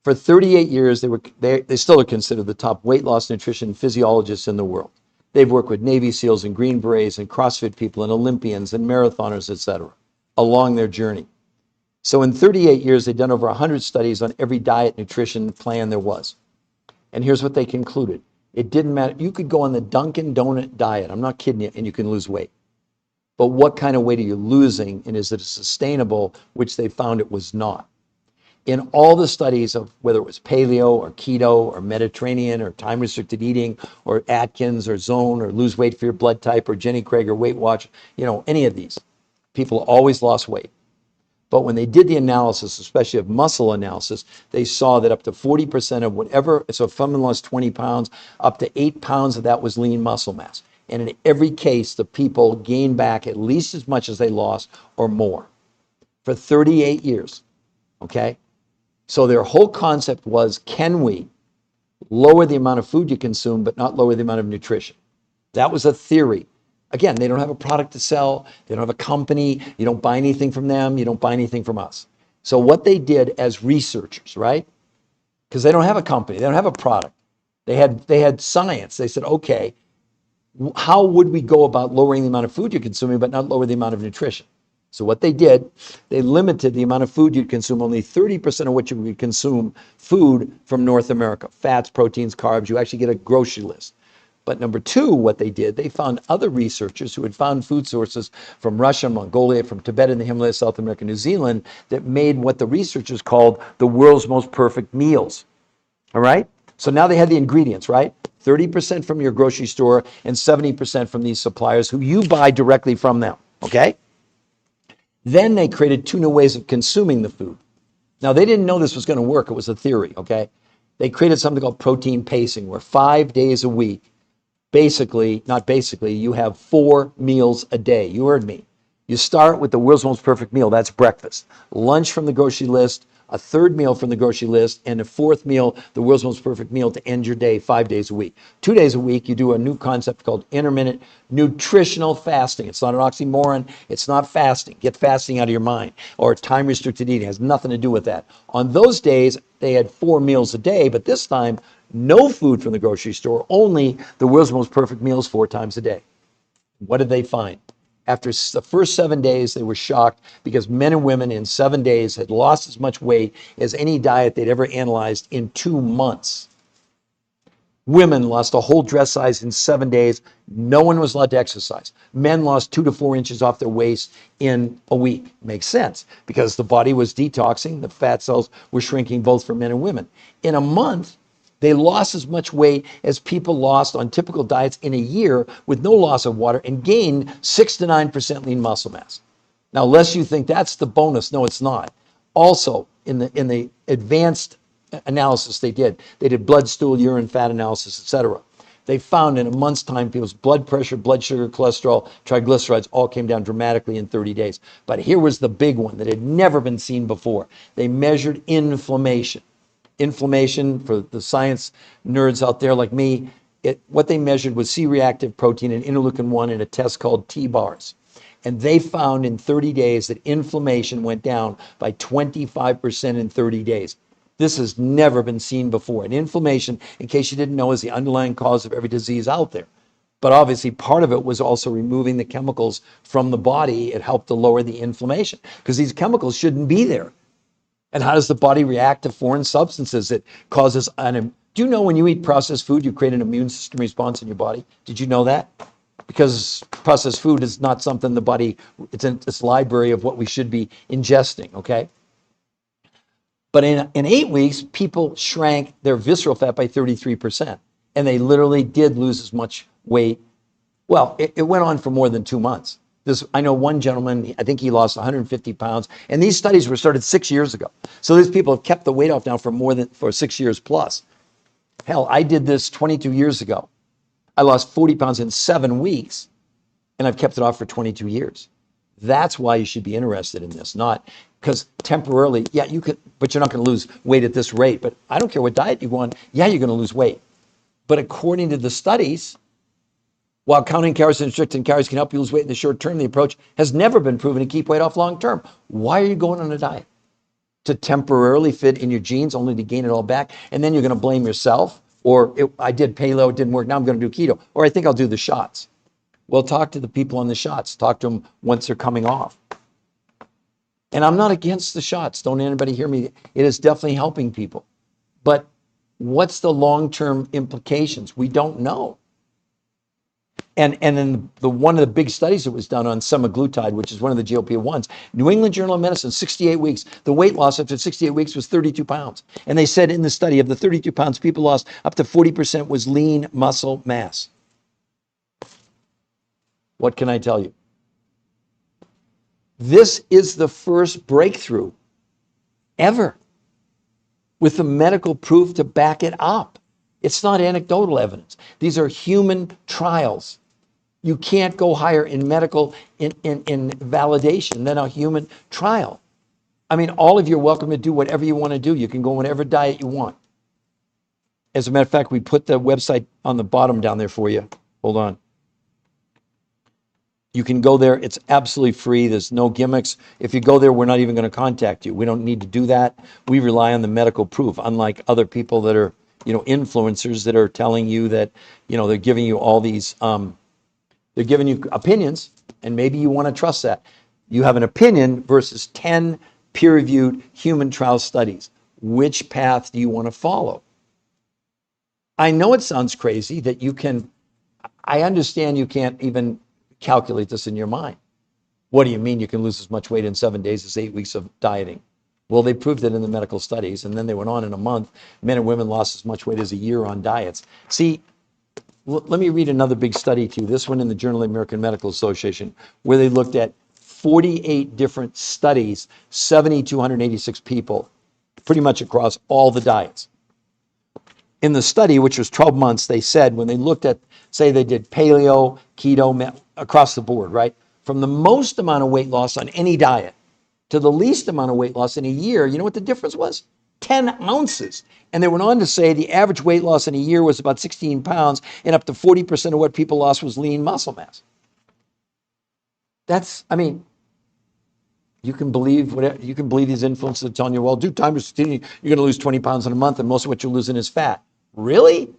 A: For 38 years, they still are considered the top weight loss nutrition physiologists in the world. They've worked with Navy SEALs and Green Berets and CrossFit people and Olympians and marathoners, etc., along their journey. So in 38 years, they've done over 100 studies on every diet nutrition plan there was. And here's what they concluded. It didn't matter. You could go on the Dunkin' Donut diet. I'm not kidding you, and you can lose weight. But what kind of weight are you losing, and is it sustainable, which they found it was not. In all the studies of whether it was paleo or keto or Mediterranean or time-restricted eating or Atkins or Zone or lose weight for your blood type or Jenny Craig or Weight Watch, any of these, people always lost weight. But when they did the analysis, especially of muscle analysis, they saw that up to 40% of whatever, so if someone lost 20 pounds, up to 8 pounds of that was lean muscle mass. And in every case, the people gained back at least as much as they lost or more for 38 years, okay? So their whole concept was, can we lower the amount of food you consume, but not lower the amount of nutrition? That was a theory. Again, they don't have a product to sell. They don't have a company. You don't buy anything from them. You don't buy anything from us. So what they did as researchers, right? Because they don't have a company. They don't have a product. They had science. They said, okay, how would we go about lowering the amount of food you're consuming, but not lower the amount of nutrition? So what they did, they limited the amount of food you'd consume. Only 30% of what you would consume food from North America. Fats, proteins, carbs. You actually get a grocery list. But number two, what they did, they found other researchers who had found food sources from Russia, Mongolia, from Tibet and the Himalayas, South America, New Zealand, that made what the researchers called the world's most perfect meals. All right? So now they had the ingredients, right? 30% from your grocery store and 70% from these suppliers who you buy directly from them. Okay? Then they created two new ways of consuming the food. Now, they didn't know this was going to work. It was a theory, okay? They created something called protein pacing, where 5 days a week, you have 4 meals a day. You heard me. You start with the world's most perfect meal. That's breakfast. Lunch from the grocery list, a third meal from the grocery list, and a fourth meal, the world's most perfect meal to end your day 5 days a week. 2 days a week, you do a new concept called intermittent nutritional fasting. It's not an oxymoron. It's not fasting. Get fasting out of your mind. Or time-restricted eating. It has nothing to do with that. On those days, they had 4 meals a day, but this time, no food from the grocery store, only the world's most perfect meals 4 times a day. What did they find? After the first 7 days, they were shocked because men and women in 7 days had lost as much weight as any diet they'd ever analyzed in 2 months. Women lost a whole dress size in 7 days. No one was allowed to exercise. Men lost 2 to 4 inches off their waist in a week. Makes sense because the body was detoxing. The fat cells were shrinking both for men and women. In a month, They lost as much weight as people lost on typical diets in a year with no loss of water and gained 6 to 9% lean muscle mass. Now, lest you think that's the bonus, no, it's not. Also, in the advanced analysis they did blood, stool, urine, fat analysis, etc. They found in a month's time, people's blood pressure, blood sugar, cholesterol, triglycerides all came down dramatically in 30 days. But here was the big one that had never been seen before. They measured inflammation. Inflammation, for the science nerds out there like me, what they measured was C-reactive protein and interleukin-1 in a test called T-bars. And they found in 30 days that inflammation went down by 25% in 30 days. This has never been seen before. And inflammation, in case you didn't know, is the underlying cause of every disease out there. But obviously, part of it was also removing the chemicals from the body. It helped to lower the inflammation because these chemicals shouldn't be there. And how does the body react to foreign substances? It causes do you know when you eat processed food, you create an immune system response in your body? Did you know that? Because processed food is not something the body, it's in its library of what we should be ingesting, okay? But in 8 weeks, people shrank their visceral fat by 33%. And they literally did lose as much weight. Well, it went on for more than 2 months. I know one gentleman, I think he lost 150 pounds. And these studies were started 6 years ago. So these people have kept the weight off now for 6 years plus. Hell, I did this 22 years ago. I lost 40 pounds in 7 weeks, and I've kept it off for 22 years. That's why you should be interested in this, not because temporarily, yeah, you could, but you're not going to lose weight at this rate. But I don't care what diet you go on, yeah, you're going to lose weight. But according to the studies, while counting calories and restricting calories can help you lose weight in the short term, the approach has never been proven to keep weight off long term. Why are you going on a diet? To temporarily fit in your genes, only to gain it all back, and then you're going to blame yourself. Or I did paleo, it didn't work, now I'm going to do keto. Or I think I'll do the shots. Well, talk to the people on the shots. Talk to them once they're coming off. And I'm not against the shots. Don't anybody hear me? It is definitely helping people. But what's the long-term implications? We don't know. And in one of the big studies that was done on semaglutide, which is one of the GLP-1s, New England Journal of Medicine, 68 weeks, the weight loss after 68 weeks was 32 pounds. And they said in the study, of the 32 pounds people lost, up to 40% was lean muscle mass. What can I tell you? This is the first breakthrough ever with the medical proof to back it up. It's not anecdotal evidence. These are human trials. You can't go higher in medical in validation than a human trial. I mean, all of you are welcome to do whatever you want to do. You can go on whatever diet you want. As a matter of fact, we put the website on the bottom down there for you. Hold on. You can go there. It's absolutely free. There's no gimmicks. If you go there, we're not even going to contact you. We don't need to do that. We rely on the medical proof, unlike other people that are, influencers that are telling you that, they're giving you all these, they're giving you opinions, and maybe you want to trust that. You have an opinion versus 10 peer-reviewed human trial studies. Which path do you want to follow? I know it sounds crazy that I understand you can't even calculate this in your mind. What do you mean you can lose as much weight in 7 days as 8 weeks of dieting? Well, they proved it in the medical studies, and then they went on in a month. Men and women lost as much weight as a year on diets. See, let me read another big study to you, this one in the Journal of the American Medical Association, where they looked at 48 different studies, 7,286 people, pretty much across all the diets. In the study, which was 12 months, they said when they looked at, say they did paleo, keto, across the board, right? From the most amount of weight loss on any diet to the least amount of weight loss in a year, you know what the difference was? 10 ounces. And they went on to say the average weight loss in a year was about 16 pounds, and up to 40% of what people lost was lean muscle mass. You can believe whatever, you can believe these influencers are telling you, well, do time restricting, you're going to lose 20 pounds in a month, and most of what you're losing is fat. Really?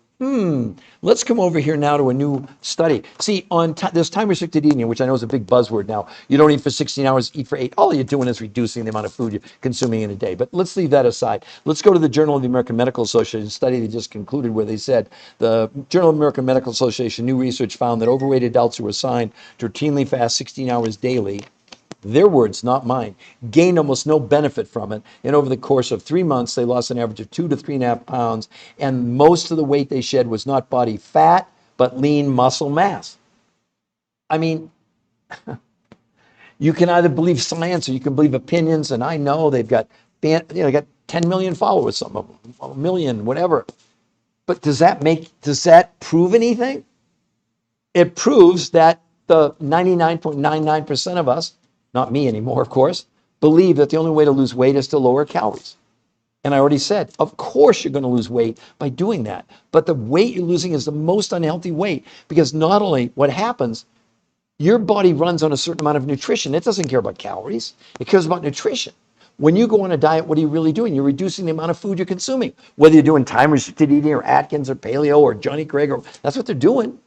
A: Let's come over here now to a new study. See, on this time-restricted eating, which I know is a big buzzword now, you don't eat for 16 hours, eat for 8. All you're doing is reducing the amount of food you're consuming in a day. But let's leave that aside. Let's go to the Journal of the American Medical Association study they just concluded, where they said the Journal of the American Medical Association new research found that overweight adults who were assigned to routinely fast 16 hours daily their words, not mine, gained almost no benefit from it. And over the course of 3 months, they lost an average of 2 to 3.5 pounds. And most of the weight they shed was not body fat, but lean muscle mass. I mean, you can either believe science or you can believe opinions. And I know they've got, they got 10 million followers, some of them, a million, whatever. But does that prove anything? It proves that the 99.99% of us, not me anymore, of course, believe that the only way to lose weight is to lower calories. And I already said, of course you're going to lose weight by doing that. But the weight you're losing is the most unhealthy weight, because not only what happens, your body runs on a certain amount of nutrition. It doesn't care about calories. It cares about nutrition. When you go on a diet, what are you really doing? You're reducing the amount of food you're consuming. Whether you're doing time-restricted eating or Atkins or paleo or Johnny Craig, or that's what they're doing.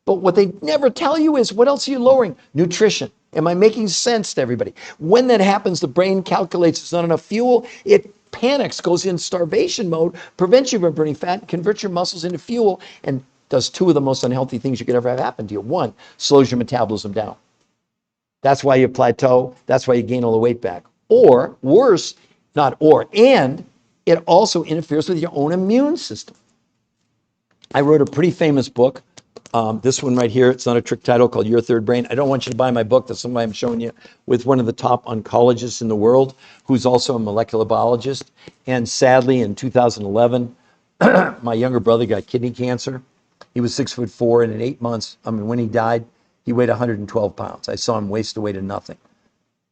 A: But what they never tell you is, what else are you lowering? Nutrition. Am I making sense to everybody? When that happens, the brain calculates there's not enough fuel. It panics, goes in starvation mode, prevents you from burning fat, converts your muscles into fuel, and does two of the most unhealthy things you could ever have happen to you. One, slows your metabolism down. That's why you plateau. That's why you gain all the weight back. Or worse, and it also interferes with your own immune system. I wrote a pretty famous book. This one right here, it's not a trick title, called Your Third Brain. I don't want you to buy my book. That's somebody I'm showing you, with one of the top oncologists in the world, who's also a molecular biologist. And sadly, in 2011, my younger brother got kidney cancer. He was 6'4", and in 8 months, when he died, he weighed 112 pounds. I saw him waste away to nothing.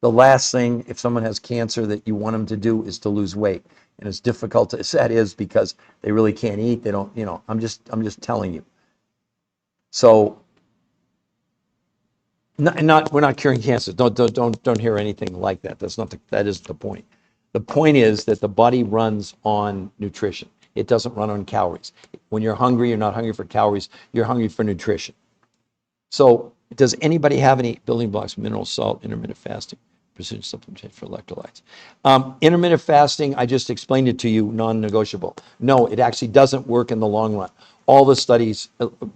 A: The last thing, if someone has cancer, that you want them to do is to lose weight. And as difficult as that is, because they really can't eat, they don't, I'm just telling you. So, we're not curing cancer. Don't hear anything like that. That isn't the point. The point is that the body runs on nutrition. It doesn't run on calories. When you're hungry, you're not hungry for calories. You're hungry for nutrition. So, does anybody have any building blocks? Mineral salt, intermittent fasting, precision supplementation for electrolytes. Intermittent fasting, I just explained it to you, non-negotiable. No, it actually doesn't work in the long run. All the studies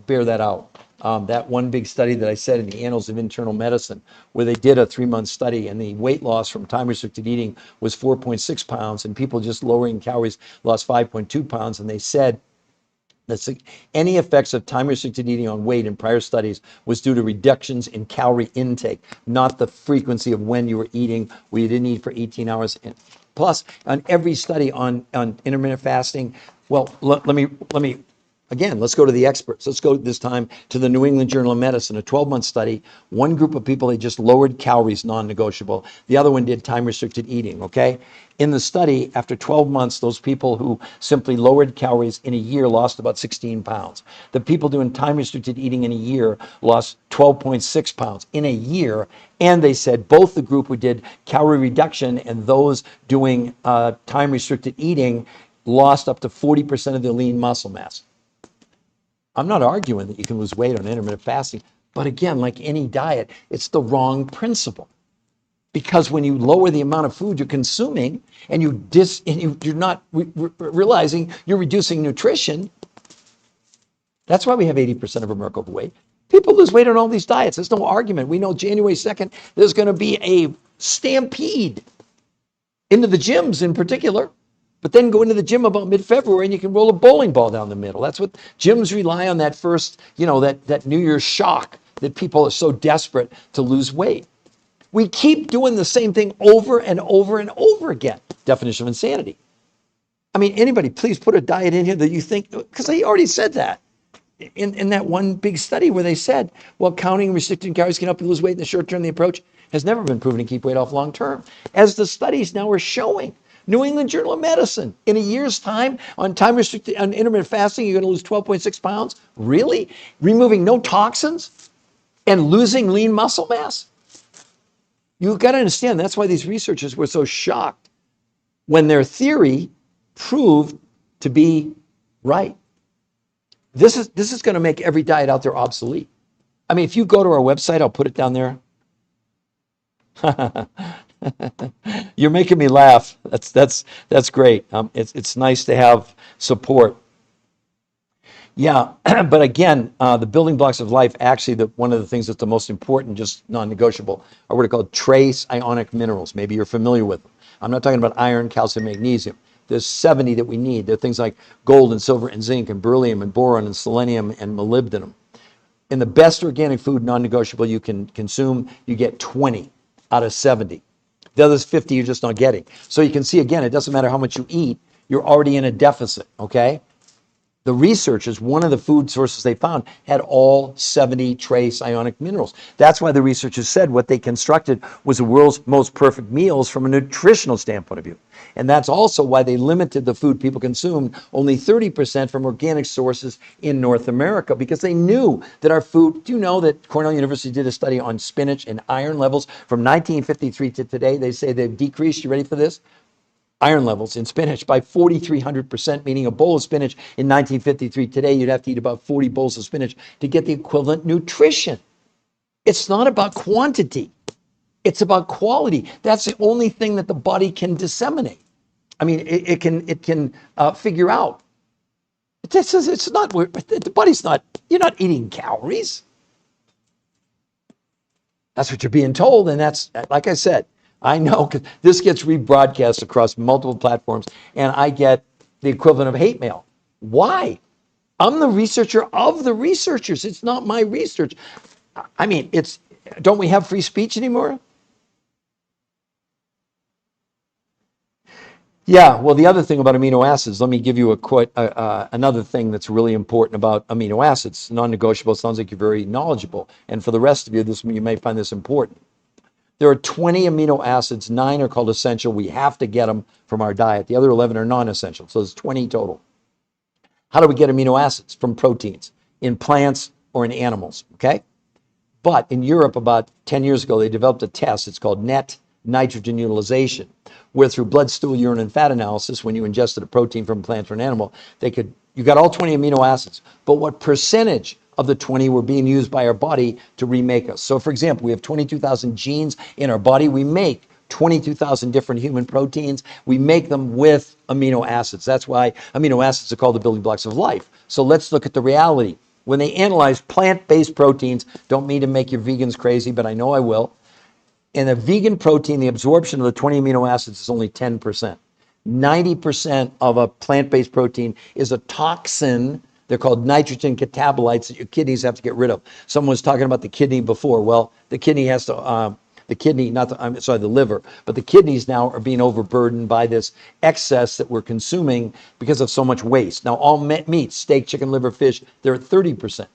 A: bear that out. That one big study that I said in the Annals of Internal Medicine, where they did a 3-month study, and the weight loss from time-restricted eating was 4.6 pounds, and people just lowering calories lost 5.2 pounds, and they said that any effects of time-restricted eating on weight in prior studies was due to reductions in calorie intake, not the frequency of when you were eating, where you didn't eat for 18 hours. And plus, on every study on intermittent fasting, well, let me again, let's go to the experts. Let's go this time to the New England Journal of Medicine, a 12-month study. One group of people, they just lowered calories, non-negotiable. The other one did time-restricted eating, okay? In the study, after 12 months, those people who simply lowered calories in a year lost about 16 pounds. The people doing time-restricted eating in a year lost 12.6 pounds in a year. And they said both the group who did calorie reduction and those doing time-restricted eating lost up to 40% of their lean muscle mass. I'm not arguing that you can lose weight on intermittent fasting, but again, like any diet, it's the wrong principle. Because when you lower the amount of food you're consuming and you're not realizing you're reducing nutrition, that's why we have 80% of America overweight. People lose weight on all these diets. There's no argument. We know January 2nd, there's going to be a stampede into the gyms in particular. But then go into the gym about mid-February and you can roll a bowling ball down the middle. That's what gyms rely on, that first, that New Year's shock, that people are so desperate to lose weight. We keep doing the same thing over and over and over again. Definition of insanity. I mean, anybody, please put a diet in here that you think, because they already said that in that one big study where they said, well, counting and restricting calories can help you lose weight in the short term. The approach has never been proven to keep weight off long term, as the studies now are showing. New England Journal of Medicine, in a year's time, on time-restricted, on intermittent fasting, you're going to lose 12.6 pounds? Really? Removing no toxins and losing lean muscle mass? You've got to understand, that's why these researchers were so shocked when their theory proved to be right. This is going to make every diet out there obsolete. I mean, if you go to our website, I'll put it down there. You're making me laugh. That's great. It's nice to have support. Yeah, but again, the building blocks of life, actually, one of the things that's the most important, just non-negotiable, are what are called trace ionic minerals. Maybe you're familiar with them. I'm not talking about iron, calcium, magnesium. There's 70 that we need. There are things like gold and silver and zinc and beryllium and boron and selenium and molybdenum. In the best organic food, non-negotiable you can consume, you get 20 out of 70. The other 50 you're just not getting. So you can see, again, it doesn't matter how much you eat, you're already in a deficit, okay? The researchers, one of the food sources they found had all 70 trace ionic minerals. That's why the researchers said what they constructed was the world's most perfect meals from a nutritional standpoint of view. And that's also why they limited the food people consumed only 30% from organic sources in North America, because they knew that our food, do you know that Cornell University did a study on spinach and iron levels from 1953 to today? They say they've decreased, you ready for this? Iron levels in spinach by 4,300%, meaning a bowl of spinach in 1953. Today, you'd have to eat about 40 bowls of spinach to get the equivalent nutrition. It's not about quantity. It's about quality. That's the only thing that the body can disseminate. I mean, it can figure out. It's not, the body's not, you're not eating calories. That's what you're being told. And that's, like I said, I know because this gets rebroadcast across multiple platforms and I get the equivalent of hate mail. Why? I'm the researcher of the researchers. It's not my research. I mean, don't we have free speech anymore? Yeah, well, the other thing about amino acids, let me give you another thing that's really important about amino acids, non-negotiable. It sounds like you're very knowledgeable. And for the rest of you, you may find this important. There are 20 amino acids, 9 are called essential. We have to get them from our diet. The other 11 are non-essential. So there's 20 total. How do we get amino acids? From proteins, in plants or in animals, okay? But in Europe, about 10 years ago, they developed a test. It's called net nitrogen utilization, where through blood, stool, urine, and fat analysis, when you ingested a protein from a plant or an animal, you got all 20 amino acids. But what percentage of the 20 were being used by our body to remake us? So for example, we have 22,000 genes in our body. We make 22,000 different human proteins. We make them with amino acids. That's why amino acids are called the building blocks of life. So let's look at the reality. When they analyze plant-based proteins, don't mean to make your vegans crazy, but I know I will. In a vegan protein, the absorption of the 20 amino acids is only 10%. 90% of a plant-based protein is a toxin. They're called nitrogen catabolites that your kidneys have to get rid of. Someone was talking about the kidney before. Well, the kidney has to, the liver, but the kidneys now are being overburdened by this excess that we're consuming because of so much waste. Now, all meat, steak, chicken, liver, fish, they're at 30%.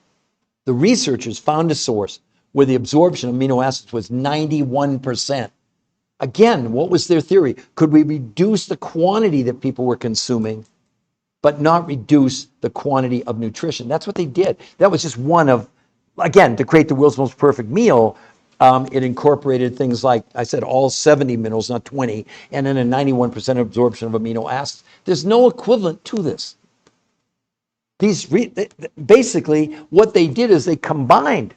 A: The researchers found a source where the absorption of amino acids was 91%. Again, what was their theory? Could we reduce the quantity that people were consuming, but not reduce the quantity of nutrition? That's what they did. That was just one of, again, to create the world's most perfect meal, it incorporated things like, I said, all 70 minerals, not 20, and then a 91% absorption of amino acids. There's no equivalent to this. Basically, what they did is they combined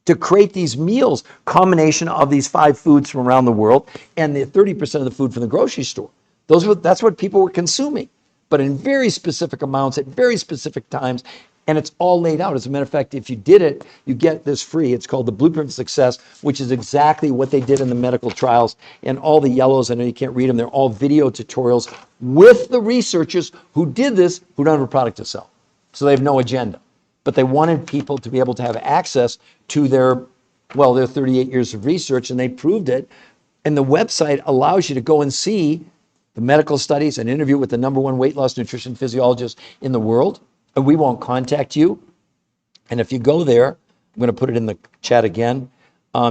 A: to create these meals, combination of these 5 foods from around the world and the 30% of the food from the grocery store. That's what people were consuming, but in very specific amounts at very specific times, and it's all laid out. As a matter of fact, if you did it, you get this free. It's called the Blueprint for Success, which is exactly what they did in the medical trials. And all the yellows, I know you can't read them, they're all video tutorials with the researchers who did this, who don't have a product to sell. So they have no agenda. But they wanted people to be able to have access to their 38 years of research, and they proved it. And the website allows you to go and see the medical studies, an interview with the #1 weight loss nutrition physiologist in the world, and we won't contact you. And if you go there, I'm going to put it in the chat again,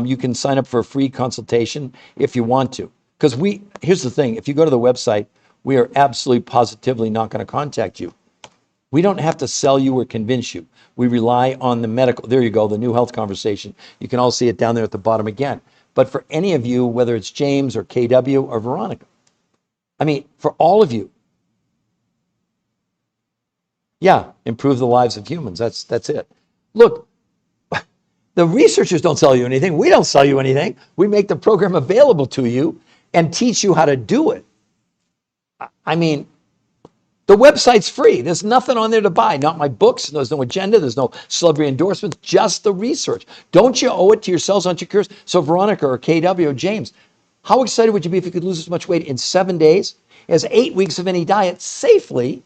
A: you can sign up for a free consultation if you want to. Because here's the thing, if you go to the website, we are absolutely positively not going to contact you. We don't have to sell you or convince you. We rely on the medical, there you go, the New Health Conversation. You can all see it down there at the bottom again. But for any of you, whether it's James or KW or Veronica, I mean, for all of you, yeah, improve the lives of humans. That's it. Look, the researchers don't sell you anything. We don't sell you anything. We make the program available to you and teach you how to do it. I mean, The website's free. There's nothing on there to buy. Not my books. There's no agenda. There's no celebrity endorsements. Just the research. Don't you owe it to yourselves? Aren't you curious? So Veronica or KW or James, how excited would you be if you could lose as much weight in 7 days as 8 weeks of any diet safely?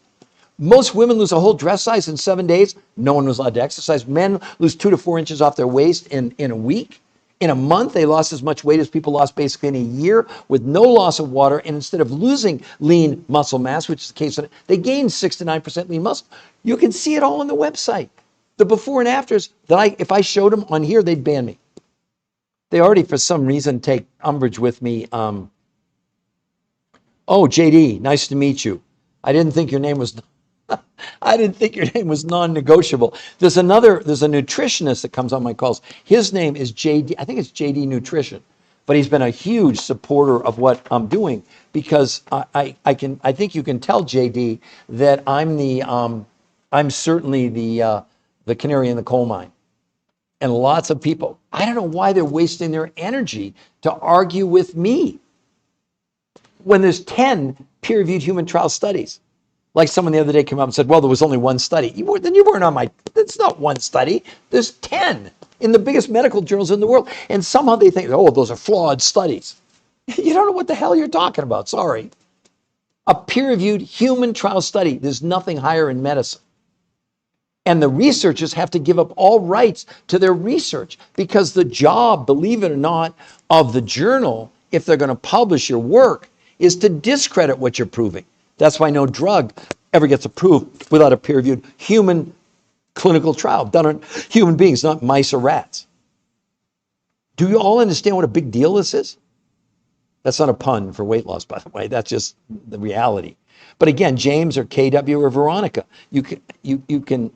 A: Most women lose a whole dress size in 7 days. No one was allowed to exercise. Men lose 2 to 4 inches off their waist in a week. In a month, they lost as much weight as people lost basically in a year with no loss of water. And instead of losing lean muscle mass, which is the case, they gained 6 to 9% lean muscle. You can see it all on the website. The before and afters that if I showed them on here, they'd ban me. They already, for some reason, take umbrage with me. Oh, JD, nice to meet you. I didn't think your name was non-negotiable. There's a nutritionist that comes on my calls. His name is JD. I think it's JD Nutrition, but he's been a huge supporter of what I'm doing because I think you can tell JD that I'm certainly the canary in the coal mine. And lots of people, I don't know why they're wasting their energy to argue with me when there's 10 peer-reviewed human trial studies. Like someone the other day came up and said, well, there was only one study. Then you weren't on my, that's not one study. There's 10 in the biggest medical journals in the world. And somehow they think, oh, those are flawed studies. You don't know what the hell you're talking about. Sorry. A peer-reviewed human trial study. There's nothing higher in medicine. And the researchers have to give up all rights to their research because the job, believe it or not, of the journal, if they're going to publish your work, is to discredit what you're proving. That's why no drug ever gets approved without a peer-reviewed human clinical trial done on human beings, not mice or rats. Do you all understand what a big deal this is? That's not a pun for weight loss, by the way. That's just the reality. But again, James or KW or Veronica, you can.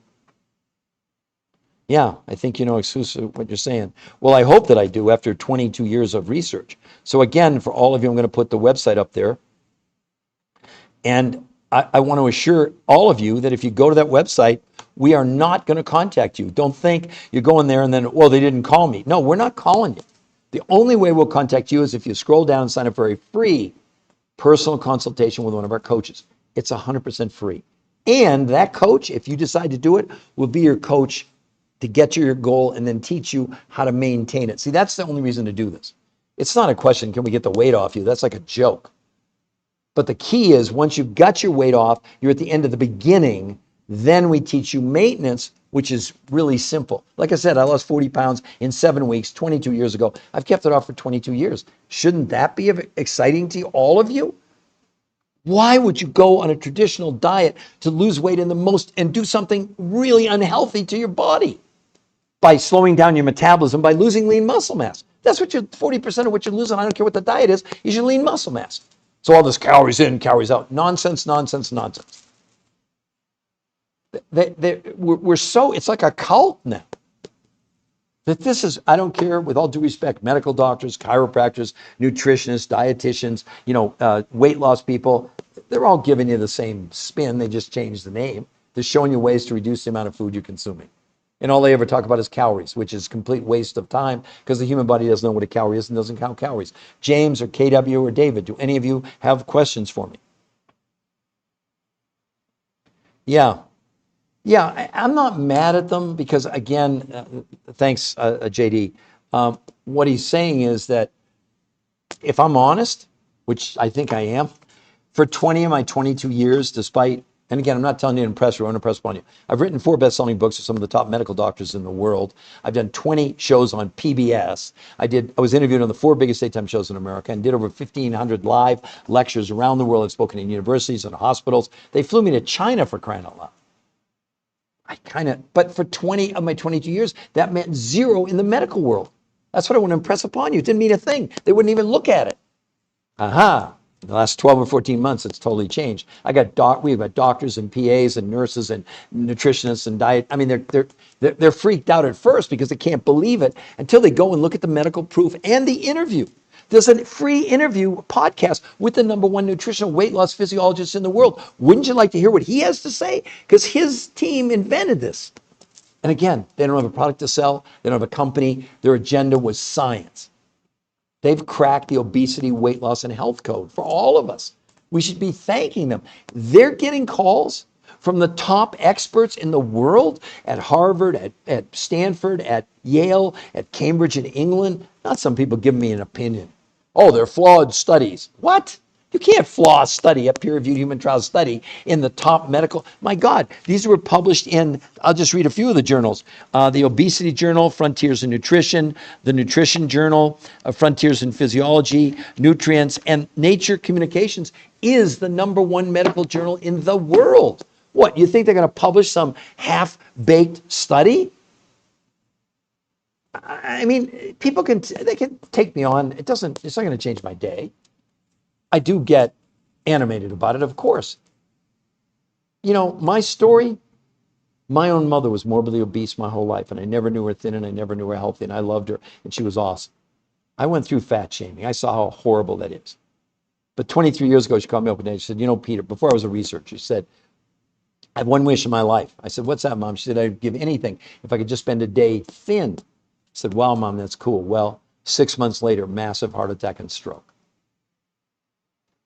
A: Yeah, I think you know exclusively what you're saying. Well, I hope that I do after 22 years of research. So again, for all of you, I'm going to put the website up there. And I want to assure all of you that if you go to that website, we are not going to contact you. Don't think you're going there and then, well, they didn't call me. No, we're not calling you. The only way we'll contact you is if you scroll down and sign up for a free personal consultation with one of our coaches. It's 100% free. And that coach, if you decide to do it, will be your coach to get you your goal and then teach you how to maintain it. See, that's the only reason to do this. It's not a question, can we get the weight off you? That's like a joke. But the key is once you've got your weight off, you're at the end of the beginning, then we teach you maintenance, which is really simple. Like I said, I lost 40 pounds in 7 weeks, 22 years ago. I've kept it off for 22 years. Shouldn't that be exciting to all of you? Why would you go on a traditional diet to lose weight and do something really unhealthy to your body? By slowing down your metabolism, by losing lean muscle mass. That's what 40% of what you're losing, I don't care what the diet is your lean muscle mass. So all this calories in, calories out. Nonsense, nonsense, nonsense. We're so, it's like a cult now. That this is, I don't care, with all due respect, medical doctors, chiropractors, nutritionists, dietitians, weight loss people, they're all giving you the same spin. They just changed the name. They're showing you ways to reduce the amount of food you're consuming. And all they ever talk about is calories, which is complete waste of time because the human body doesn't know what a calorie is and doesn't count calories. James or KW or David, do any of you have questions for me? Yeah. I'm not mad at them because, again, thanks, JD. What he's saying is that if I'm honest, which I think I am, for 20 of my 22 years, despite, and again, I'm not telling you to impress or unimpress upon you. I've written 4 best-selling books with some of the top medical doctors in the world. I've done 20 shows on PBS. I was interviewed on the 4 biggest daytime shows in America and did over 1,500 live lectures around the world. I've spoken in universities and hospitals. They flew me to China for crying out loud. But for 20 of my 22 years, that meant 0 in the medical world. That's what I want to impress upon you. It didn't mean a thing. They wouldn't even look at it. Aha. In the last 12 or 14 months, it's totally changed. We've got doctors and PAs and nurses and nutritionists and diet. I mean, they're freaked out at first because they can't believe it until they go and look at the medical proof and the interview. There's a free interview podcast with the #1 nutritional weight loss physiologist in the world. Wouldn't you like to hear what he has to say? Because his team invented this. And again, they don't have a product to sell. They don't have a company. Their agenda was science. They've cracked the obesity, weight loss, and health code for all of us. We should be thanking them. They're getting calls from the top experts in the world at Harvard, at Stanford, at Yale, at Cambridge in England. Not some people giving me an opinion. Oh, they're flawed studies. What? You can't flaw a study, a peer-reviewed human trial study in the top medical. My God, these were published in, I'll just read a few of the journals. The Obesity Journal, Frontiers in Nutrition, the Nutrition Journal, Frontiers in Physiology, Nutrients, and Nature Communications is the #1 medical journal in the world. What, you think they're going to publish some half-baked study? I mean, people they can take me on. It's not going to change my day. I do get animated about it, of course. You know, my story, my own mother was morbidly obese my whole life, and I never knew her thin, and I never knew her healthy, and I loved her, and she was awesome. I went through fat shaming. I saw how horrible that is. But 23 years ago, she called me up one day. She said, you know, Peter, before I was a researcher, she said, I have one wish in my life. I said, what's that, Mom? She said, I'd give anything if I could just spend a day thin. I said, wow, Mom, that's cool. Well, 6 months later, massive heart attack and stroke.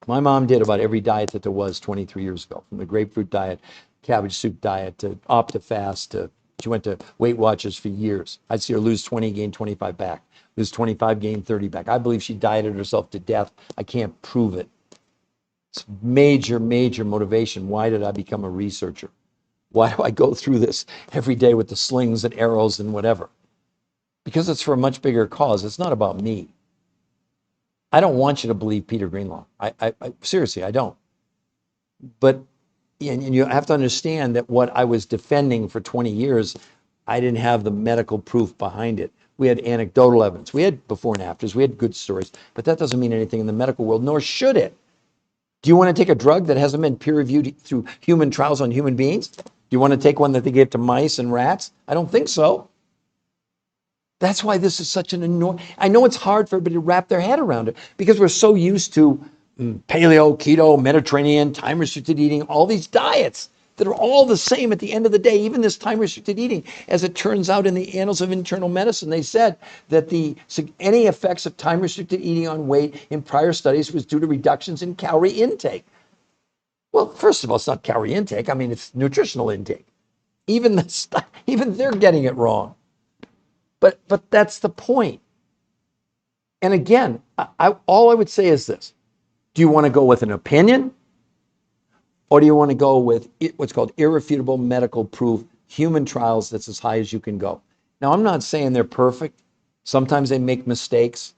A: My mom did about every diet that there was 23 years ago, from the grapefruit diet, cabbage soup diet, to OptiFast, to she went to Weight Watchers for years. I'd see her lose 20, gain 25 back, lose 25, gain 30 back. I believe she dieted herself to death. I can't prove it. It's major, major motivation. Why did I become a researcher? Why do I go through this every day with the slings and arrows and whatever? Because it's for a much bigger cause. It's not about me. I don't want you to believe Peter Greenlaw. I seriously, I don't. But and you have to understand that what I was defending for 20 years, I didn't have the medical proof behind it. We had anecdotal evidence. We had before and afters. We had good stories. But that doesn't mean anything in the medical world, nor should it. Do you want to take a drug that hasn't been peer-reviewed through human trials on human beings? Do you want to take one that they gave to mice and rats? I don't think so. That's why this is such an enormous. I know it's hard for everybody to wrap their head around it because we're so used to paleo, keto, Mediterranean, time-restricted eating, all these diets that are all the same at the end of the day, even this time-restricted eating. As it turns out in the Annals of Internal Medicine, they said that any effects of time-restricted eating on weight in prior studies was due to reductions in calorie intake. Well, first of all, it's not calorie intake. I mean, it's nutritional intake. Even they're getting it wrong. But that's the point. And again, all I would say is this. Do you want to go with an opinion? Or do you want to go with what's called irrefutable medical proof, human trials that's as high as you can go? Now, I'm not saying they're perfect. Sometimes they make mistakes.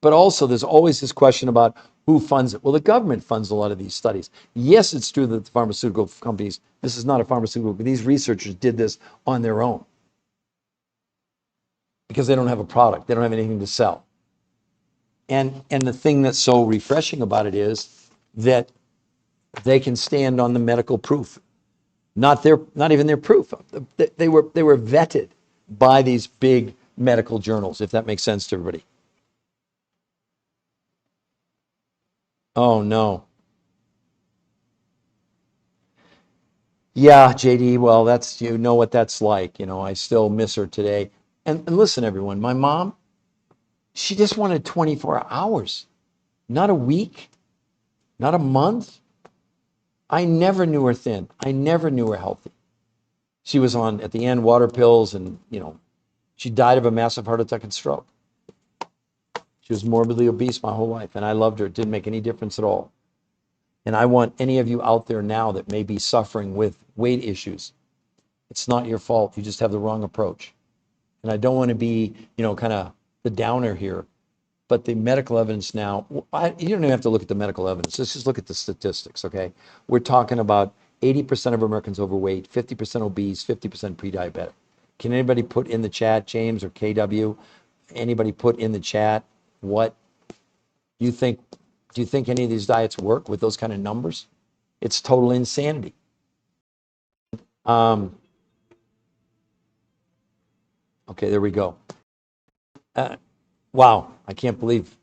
A: But also, there's always this question about who funds it. Well, the government funds a lot of these studies. Yes, it's true that the pharmaceutical companies, this is not a pharmaceutical, but these researchers did this on their own. Because they don't have a product. They don't have anything to sell. And the thing that's so refreshing about it is that they can stand on the medical proof. Not even their proof. They were vetted by these big medical journals, if that makes sense to everybody. Oh no. Yeah, JD, well, that's, you know what that's like. You know, I still miss her today. And listen, everyone, my mom, she just wanted 24 hours, not a week, not a month. I never knew her thin. I never knew her healthy. She was on, at the end, water pills, and, you know, she died of a massive heart attack and stroke. She was morbidly obese my whole life, and I loved her. It didn't make any difference at all. And I want any of you out there now that may be suffering with weight issues, it's not your fault. You just have the wrong approach. And I don't want to be, you know, kind of the downer here, but the medical evidence now, you don't even have to look at the medical evidence. Let's just look at the statistics, okay? We're talking about 80% of Americans overweight, 50% obese, 50% pre-diabetic. Can anybody put in the chat, James or KW, anybody put in the chat what you think, do you think any of these diets work with those kind of numbers? It's total insanity. Okay, there we go. Wow, I can't believe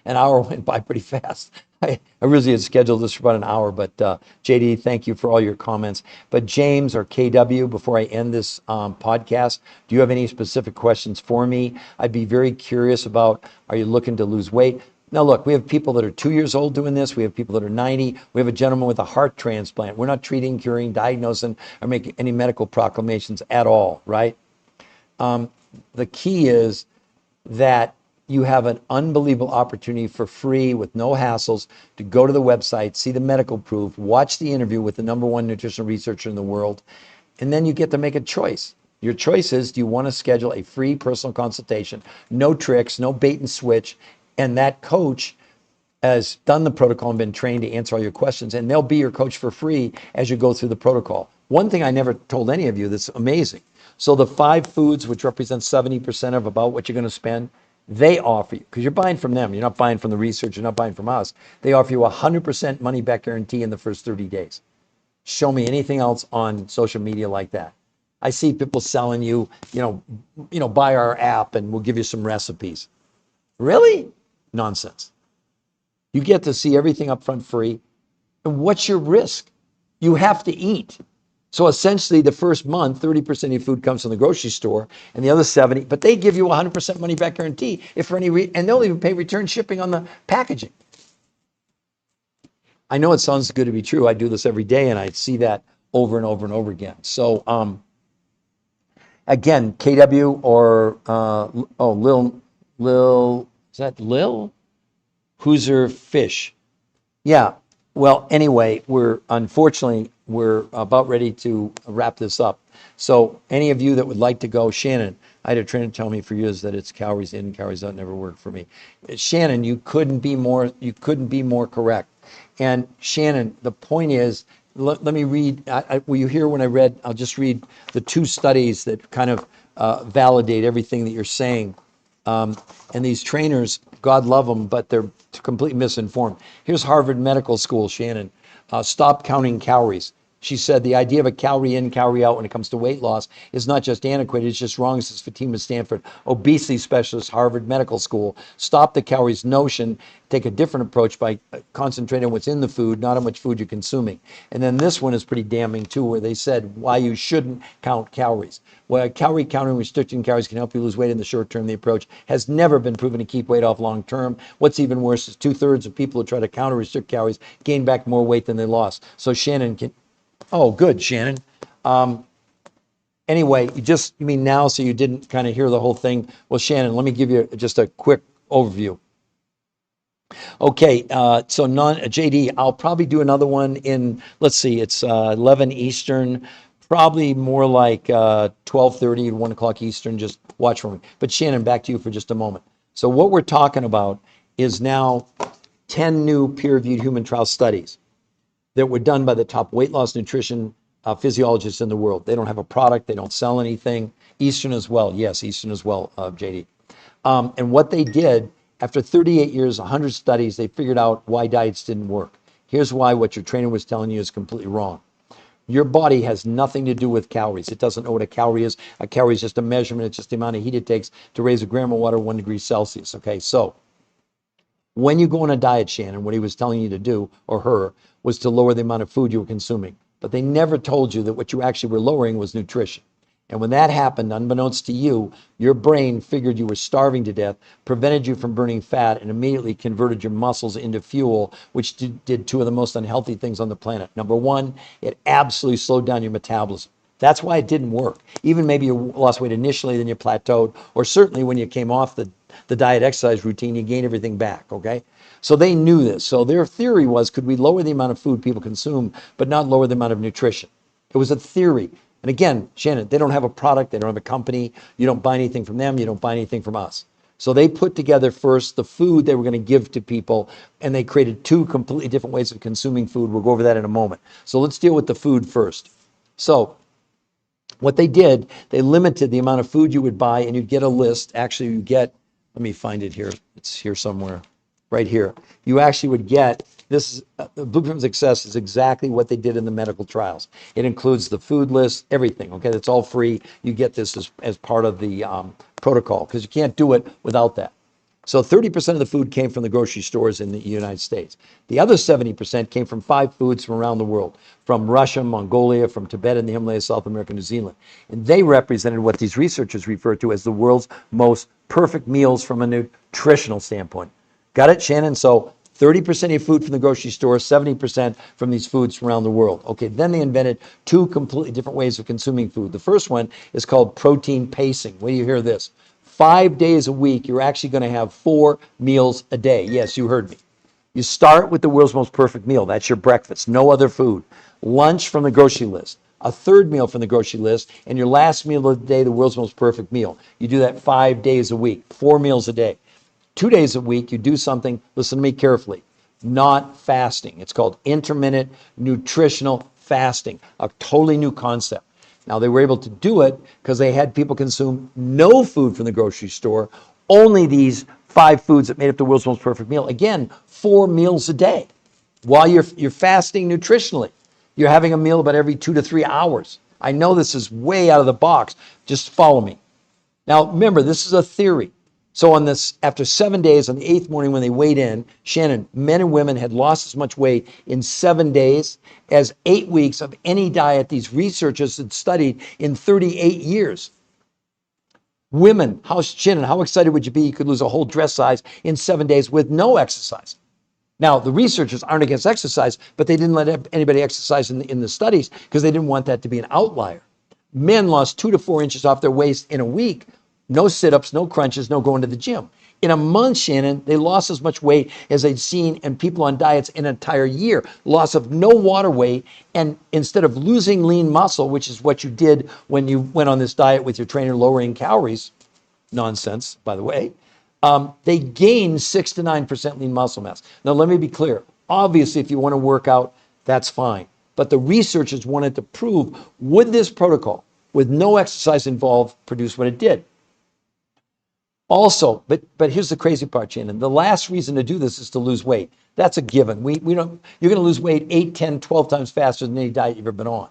A: an hour went by pretty fast. I originally had scheduled this for about an hour, but JD, thank you for all your comments. But James or KW, before I end this podcast, do you have any specific questions for me? I'd be very curious about, are you looking to lose weight? Now, look, we have people that are 2 years old doing this. We have people that are 90. We have a gentleman with a heart transplant. We're not treating, curing, diagnosing, or making any medical proclamations at all, right? The key is that you have an unbelievable opportunity for free with no hassles to go to the website, see the medical proof, watch the interview with the #1 nutritional researcher in the world, and then you get to make a choice. Your choice is, do you want to schedule a free personal consultation? No tricks, no bait and switch. And that coach has done the protocol and been trained to answer all your questions, and they'll be your coach for free as you go through the protocol. One thing I never told any of you that's amazing. So the 5 foods, which represent 70% of about what you're going to spend, they offer you, because you're buying from them. You're not buying from the research. You're not buying from us. They offer you a 100% money back guarantee in the first 30 days. Show me anything else on social media like that. I see people selling you, buy our app and we'll give you some recipes. Really? Nonsense. You get to see everything up front free. And what's your risk? You have to eat. So essentially the first month, 30% of your food comes from the grocery store and the other 70, but they give you a 100% money back guarantee if for any and they'll even pay return shipping on the packaging. I know it sounds good to be true. I do this every day and I see that over and over and over again. So again, KW or Lil, is that Lil? Hooser Fish. Yeah. Well, anyway, we're about ready to wrap this up. So any of you that would like to go, Shannon, I had a trainer tell me for years that it's calories in, calories out, never worked for me. Shannon, you couldn't be more correct. And Shannon, the point is, let me read, will you hear when I read, I'll just read the 2 studies that kind of validate everything that you're saying. And these trainers, God love them, but they're completely misinformed. Here's Harvard Medical School, Shannon. Stop counting calories. She said the idea of a calorie in, calorie out when it comes to weight loss is not just antiquated, it's just wrong. This is Fatima Stanford, obesity specialist, Harvard Medical School. Stop the calories notion. Take a different approach by concentrating on what's in the food, not how much food you're consuming. And then this one is pretty damning too, where they said why you shouldn't count calories. Well, calorie counting, restricting calories can help you lose weight in the short term. The approach has never been proven to keep weight off long term. What's even worse is 2/3 of people who try to counter restrict calories gain back more weight than they lost. So Shannon oh, good, Shannon. Anyway, you mean now, so you didn't kind of hear the whole thing. Well, Shannon, let me give you just a quick overview. Okay, so JD, I'll probably do another one in, let's see, it's 11 Eastern, probably more like 12:30 and 1 o'clock Eastern. Just watch for me. But Shannon, back to you for just a moment. So what we're talking about is now 10 new peer-reviewed human trial studies that were done by the top weight loss nutrition physiologists in the world. They don't have a product. They don't sell anything. Eastern as well. Yes, Eastern as well, JD. And what they did, after 38 years, 100 studies, they figured out why diets didn't work. Here's why what your trainer was telling you is completely wrong. Your body has nothing to do with calories. It doesn't know what a calorie is. A calorie is just a measurement. It's just the amount of heat it takes to raise a gram of water 1 degree Celsius. Okay, so when you go on a diet, Shannon, what he was telling you to do, or her, was to lower the amount of food you were consuming. But they never told you that what you actually were lowering was nutrition. And when that happened, unbeknownst to you, your brain figured you were starving to death, prevented you from burning fat, and immediately converted your muscles into fuel, which did 2 of the most unhealthy things on the planet. Number 1, it absolutely slowed down your metabolism. That's why it didn't work. Even maybe you lost weight initially, then you plateaued, or certainly when you came off the diet exercise routine, you gained everything back, okay? So they knew this. So their theory was, could we lower the amount of food people consume, but not lower the amount of nutrition? It was a theory. And again, Shannon, they don't have a product. They don't have a company. You don't buy anything from them. You don't buy anything from us. So they put together first the food they were going to give to people, and they created 2 completely different ways of consuming food. We'll go over that in a moment. So let's deal with the food first. So what they did, they limited the amount of food you would buy, and you'd get a list. Actually, you get, let me find it here. It's here somewhere, right here. You actually would get, this the Blueprint of Success is exactly what they did in the medical trials. It includes the food list, everything, okay? That's all free. You get this as part of the protocol, because you can't do it without that. So 30% of the food came from the grocery stores in the United States. The other 70% came from 5 foods from around the world, from Russia, Mongolia, from Tibet and the Himalayas, South America, New Zealand. And they represented what these researchers refer to as the world's most perfect meals from a nutritional standpoint. Got it, Shannon? So 30% of your food from the grocery store, 70% from these foods from around the world. Okay, then they invented two completely different ways of consuming food. The first one is called protein pacing. Wait till you hear this. 5 days a week, you're actually going to have 4 meals a day. Yes, you heard me. You start with the world's most perfect meal. That's your breakfast, no other food. Lunch from the grocery list, a third meal from the grocery list, and your last meal of the day, the world's most perfect meal. You do that 5 days a week, 4 meals a day. 2 days a week, you do something, listen to me carefully, not fasting. It's called intermittent nutritional fasting, a totally new concept. Now, they were able to do it because they had people consume no food from the grocery store, only these 5 foods that made up the world's most perfect meal. Again, 4 meals a day while you're fasting nutritionally. You're having a meal about every 2 to 3 hours. I know this is way out of the box. Just follow me. Now, remember, this is a theory. So on this, after 7 days, on the 8th morning when they weighed in, Shannon, men and women had lost as much weight in 7 days as 8 weeks of any diet these researchers had studied in 38 years. Women, Shannon, how excited would you be you could lose a whole dress size in 7 days with no exercise? Now, the researchers aren't against exercise, but they didn't let anybody exercise in the studies because they didn't want that to be an outlier. Men lost 2 to 4 inches off their waist in a week. No sit-ups, no crunches, no going to the gym. In a month, Shannon, they lost as much weight as they'd seen in people on diets in an entire year. Loss of no water weight, and instead of losing lean muscle, which is what you did when you went on this diet with your trainer lowering calories, nonsense, by the way, they gained 6 to 9% lean muscle mass. Now, let me be clear. Obviously, if you want to work out, that's fine. But the researchers wanted to prove, would this protocol, with no exercise involved, produce what it did? Also, but here's the crazy part, Shannon. The last reason to do this is to lose weight. That's a given. We don't. You're going to lose weight 8, 10, 12 times faster than any diet you've ever been on.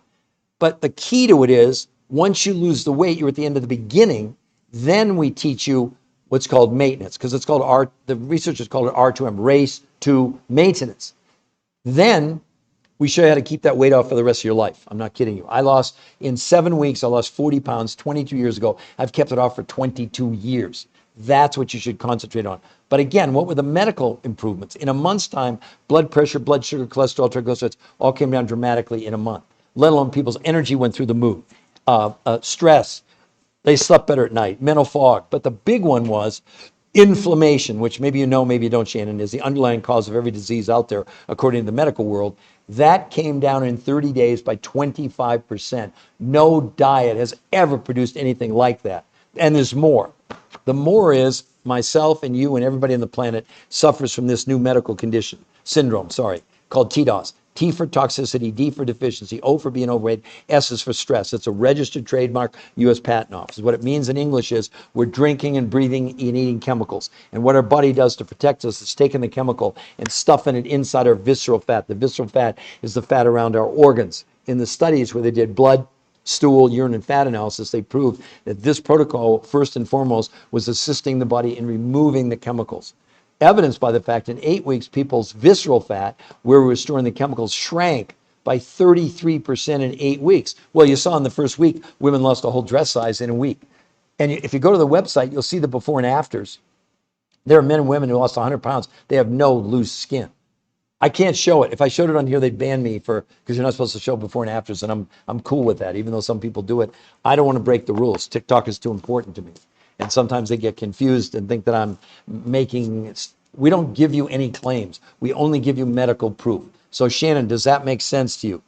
A: But the key to it is, once you lose the weight, you're at the end of the beginning. Then we teach you what's called maintenance, because it's called the researchers call it R2M, race to maintenance. Then we show you how to keep that weight off for the rest of your life. I'm not kidding you. In 7 weeks, I lost 40 pounds 22 years ago. I've kept it off for 22 years. That's what you should concentrate on. But again, what were the medical improvements? In a month's time, blood pressure, blood sugar, cholesterol, triglycerides all came down dramatically in a month, let alone people's energy went through the moon. Stress, they slept better at night, mental fog. But the big one was inflammation, which maybe you know, maybe you don't, Shannon, is the underlying cause of every disease out there, according to the medical world. That came down in 30 days by 25%. No diet has ever produced anything like that. And there's more. The more is myself and you and everybody on the planet suffers from this new medical syndrome, called TDOS. T for toxicity, D for deficiency, O for being overweight, S is for stress. It's a registered trademark, U.S. Patent Office. What it means in English is we're drinking and breathing and eating chemicals. And what our body does to protect us is taking the chemical and stuffing it inside our visceral fat. The visceral fat is the fat around our organs. In the studies where they did blood, stool, urine, and fat analysis, they proved that this protocol, first and foremost, was assisting the body in removing the chemicals. Evidenced by the fact in 8 weeks, people's visceral fat, where we were storing the chemicals, shrank by 33% in 8 weeks. Well, you saw in the first week, women lost a whole dress size in a week. And if you go to the website, you'll see the before and afters. There are men and women who lost 100 pounds. They have no loose skin. I can't show it. If I showed it on here, they'd ban me because you're not supposed to show before and afters, and I'm cool with that, even though some people do it. I don't want to break the rules. TikTok is too important to me. And sometimes they get confused and think that I'm we don't give you any claims. We only give you medical proof. So Shannon, does that make sense to you?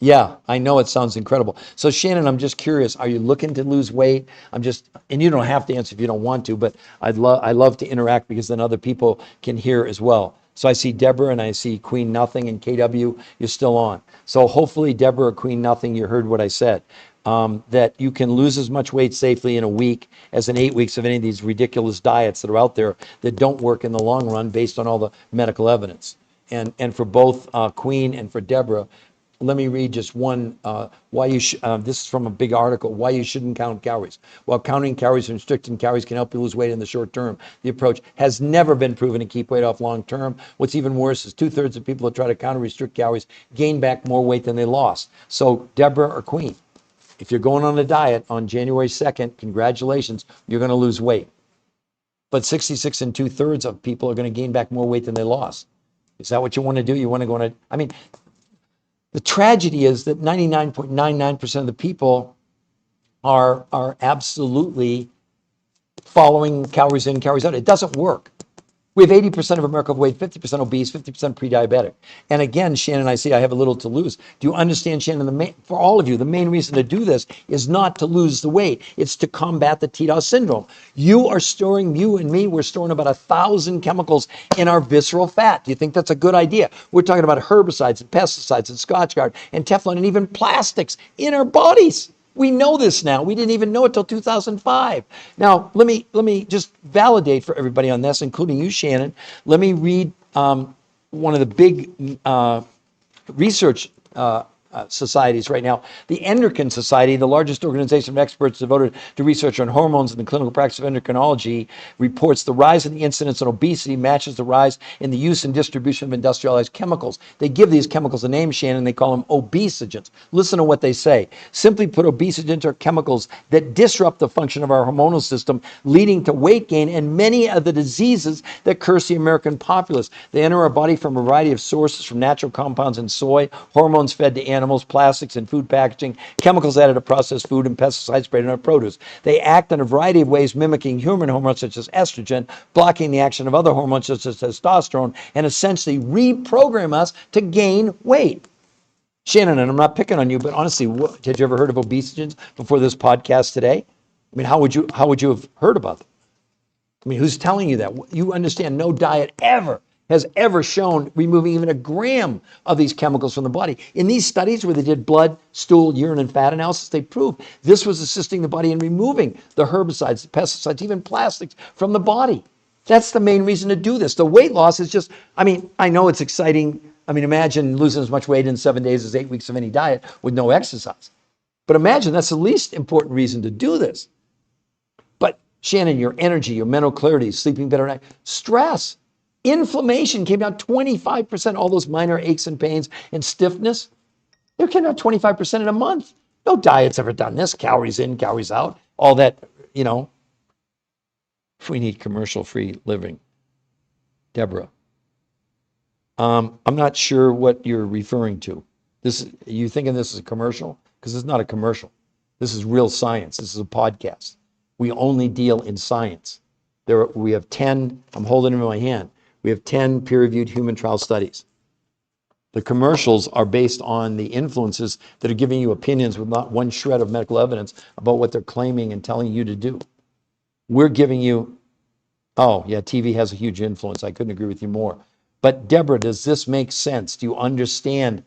A: Yeah, I know it sounds incredible. So Shannon, I'm just curious, are you looking to lose weight? And you don't have to answer if you don't want to, but I love to interact because then other people can hear as well. So I see Deborah and I see Queen Nothing and KW, you're still on. So hopefully Deborah or Queen Nothing, you heard what I said. That you can lose as much weight safely in a week as in 8 weeks of any of these ridiculous diets that are out there that don't work in the long run based on all the medical evidence. And for both Queen and for Deborah, let me read just one, this is from a big article, why you shouldn't count calories. While counting calories and restricting calories can help you lose weight in the short term, the approach has never been proven to keep weight off long term. What's even worse is 2/3 of people that try to counter restrict calories gain back more weight than they lost. So Deborah or Queen, if you're going on a diet on January 2nd, congratulations, you're going to lose weight. but 66 and 2/3 of people are going to gain back more weight than they lost. Is that what you want to do? You want to go on I mean, the tragedy is that 99.99% of the people are absolutely following calories in, calories out. It doesn't work. We have 80% of America overweight, 50% obese, 50% pre-diabetic. And again, Shannon, I see I have a little to lose. Do you understand, Shannon, for all of you, the main reason to do this is not to lose the weight. It's to combat the TDOS syndrome. You and me, we're storing about 1,000 chemicals in our visceral fat. Do you think that's a good idea? We're talking about herbicides and pesticides and Scotchgard and Teflon and even plastics in our bodies. We know this now. We didn't even know it till 2005. Now, let me just validate for everybody on this, including you, Shannon. Let me read one of the big research societies right now. The Endocrine Society, the largest organization of experts devoted to research on hormones and the clinical practice of endocrinology, reports the rise in the incidence of obesity matches the rise in the use and distribution of industrialized chemicals. They give these chemicals a name, Shannon. They call them obesogens. Listen to what they say. Simply put, obesogens are chemicals that disrupt the function of our hormonal system, leading to weight gain and many of the diseases that curse the American populace. They enter our body from a variety of sources, from natural compounds in soy, hormones fed to animals, plastics and food packaging, chemicals added to processed food, and pesticides sprayed on our produce. They act in a variety of ways, mimicking human hormones such as estrogen, blocking the action of other hormones such as testosterone, and essentially reprogram us to gain weight. Shannon, and I'm not picking on you, but honestly, had you ever heard of obesogens before this podcast today? I mean, how would you have heard about them? I mean, who's telling you that? You understand no diet has ever shown removing even a gram of these chemicals from the body. In these studies where they did blood, stool, urine, and fat analysis, they proved this was assisting the body in removing the herbicides, the pesticides, even plastics from the body. That's the main reason to do this. The weight loss is just, I mean, I know it's exciting. I mean, imagine losing as much weight in 7 days as 8 weeks of any diet with no exercise. But imagine that's the least important reason to do this. But Shannon, your energy, your mental clarity, sleeping better at night, stress, inflammation came down 25%. All those minor aches and pains and stiffness, they came down 25% in a month. No diet's ever done this. Calories in, calories out, all that, you know. We need commercial-free living. Deborah, I'm not sure what you're referring to. Are you thinking this is a commercial? Because it's not a commercial. This is real science. This is a podcast. We only deal in science. We have 10, I'm holding them in my hand. We have 10 peer-reviewed human trial studies. The commercials are based on the influences that are giving you opinions with not one shred of medical evidence about what they're claiming and telling you to do. We're giving you, oh yeah, TV has a huge influence. I couldn't agree with you more. But Deborah, does this make sense? Do you understand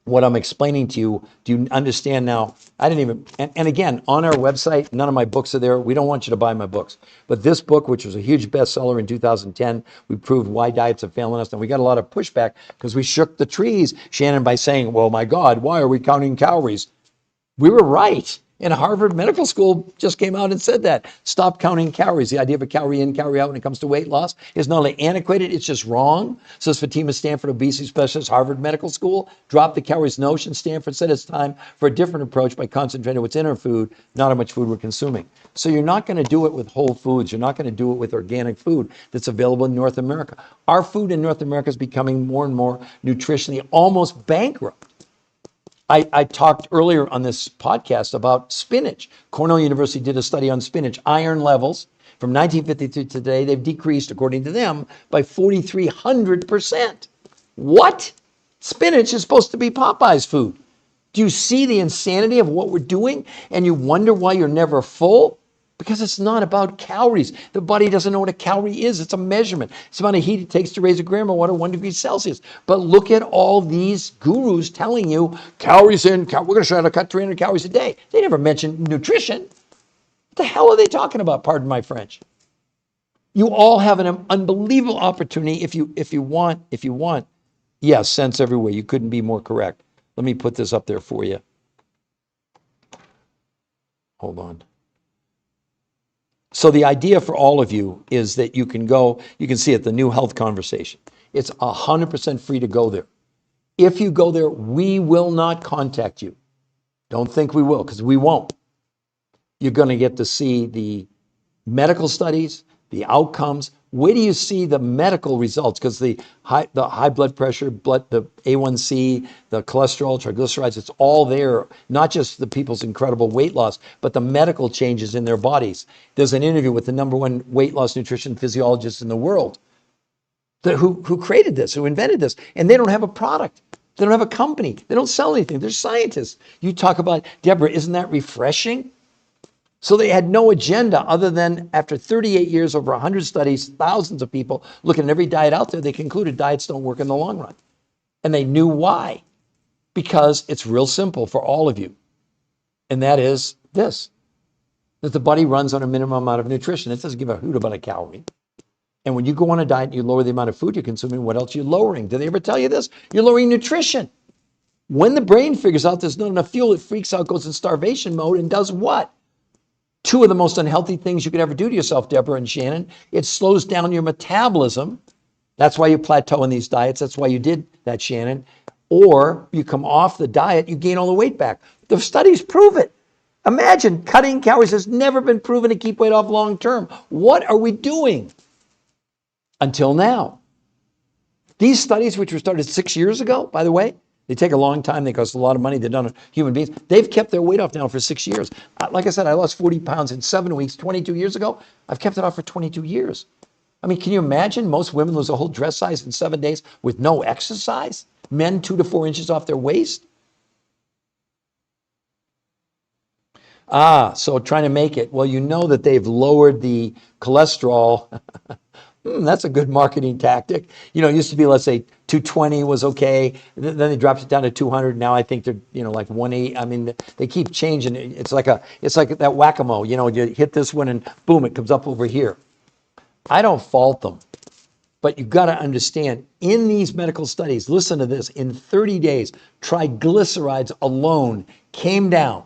A: what I'm explaining to you? Do you understand now? I didn't even, and again, on our website, none of my books are there. We don't want you to buy my books. But this book, which was a huge bestseller in 2010, we proved why diets are failing us. And we got a lot of pushback because we shook the trees, Shannon, by saying, well, my God, why are we counting calories? We were right. And Harvard Medical School just came out and said that. Stop counting calories. The idea of a calorie in, calorie out when it comes to weight loss is not only antiquated, it's just wrong. Says Fatima Stanford, obesity specialist, Harvard Medical School. Drop the calories notion. Stanford said it's time for a different approach by concentrating what's in our food, not how much food we're consuming. So you're not going to do it with whole foods. You're not going to do it with organic food that's available in North America. Our food in North America is becoming more and more nutritionally almost bankrupt. I talked earlier on this podcast about spinach. Cornell University did a study on spinach. Iron levels from 1953 to today, they've decreased, according to them, by 4,300%. What? Spinach is supposed to be Popeye's food. Do you see the insanity of what we're doing? And you wonder why you're never full? Because it's not about calories. The body doesn't know what a calorie is. It's a measurement. It's the amount of heat it takes to raise a gram of water 1 degree Celsius. But look at all these gurus telling you calories in, we're going to try to cut 300 calories a day. They never mention nutrition. What the hell are they talking about? Pardon my French. You all have an unbelievable opportunity if you want. Yes, sense everywhere. You couldn't be more correct. Let me put this up there for you. Hold on. So the idea for all of you is that you can see it, the New Health Conversation. It's 100% free to go there. If you go there, we will not contact you. Don't think we will, because we won't. You're going to get to see the medical studies, the outcomes. Where do you see the medical results? Because the high blood pressure, the A1C, the cholesterol, triglycerides, it's all there. Not just the people's incredible weight loss, but the medical changes in their bodies. There's an interview with the #1 weight loss nutrition physiologist in the world who created this, who invented this, and they don't have a product. They don't have a company. They don't sell anything. They're scientists. You talk about, Deborah, isn't that refreshing? So they had no agenda other than after 38 years, over 100 studies, thousands of people looking at every diet out there, they concluded diets don't work in the long run. And they knew why. Because it's real simple for all of you. And that is this, that the body runs on a minimum amount of nutrition. It doesn't give a hoot about a calorie. And when you go on a diet and you lower the amount of food you're consuming, what else are you lowering? Do they ever tell you this? You're lowering nutrition. When the brain figures out there's not enough fuel, it freaks out, goes in starvation mode, and does what? Two of the most unhealthy things you could ever do to yourself, Deborah and Shannon. It slows down your metabolism. That's why you plateau in these diets. That's why you did that, Shannon. Or you come off the diet, you gain all the weight back. The studies prove it. Imagine cutting calories has never been proven to keep weight off long term. What are we doing? Until now. These studies, which were started 6 years ago, by the way, they take a long time. They cost a lot of money. They're done on human beings. They've kept their weight off now for 6 years. Like I said, I lost 40 pounds in 7 weeks, 22 years ago. I've kept it off for 22 years. I mean, can you imagine most women lose a whole dress size in 7 days with no exercise? Men 2 to 4 inches off their waist? So trying to make it. Well, you know that they've lowered the cholesterol. That's a good marketing tactic. You know, it used to be, let's say 220 was okay. Then they dropped it down to 200. Now I think they're, like 180. I mean, they keep changing. It's like that whack-a-mole. You hit this one and boom, it comes up over here. I don't fault them, but you've got to understand in these medical studies, listen to this, in 30 days, triglycerides alone came down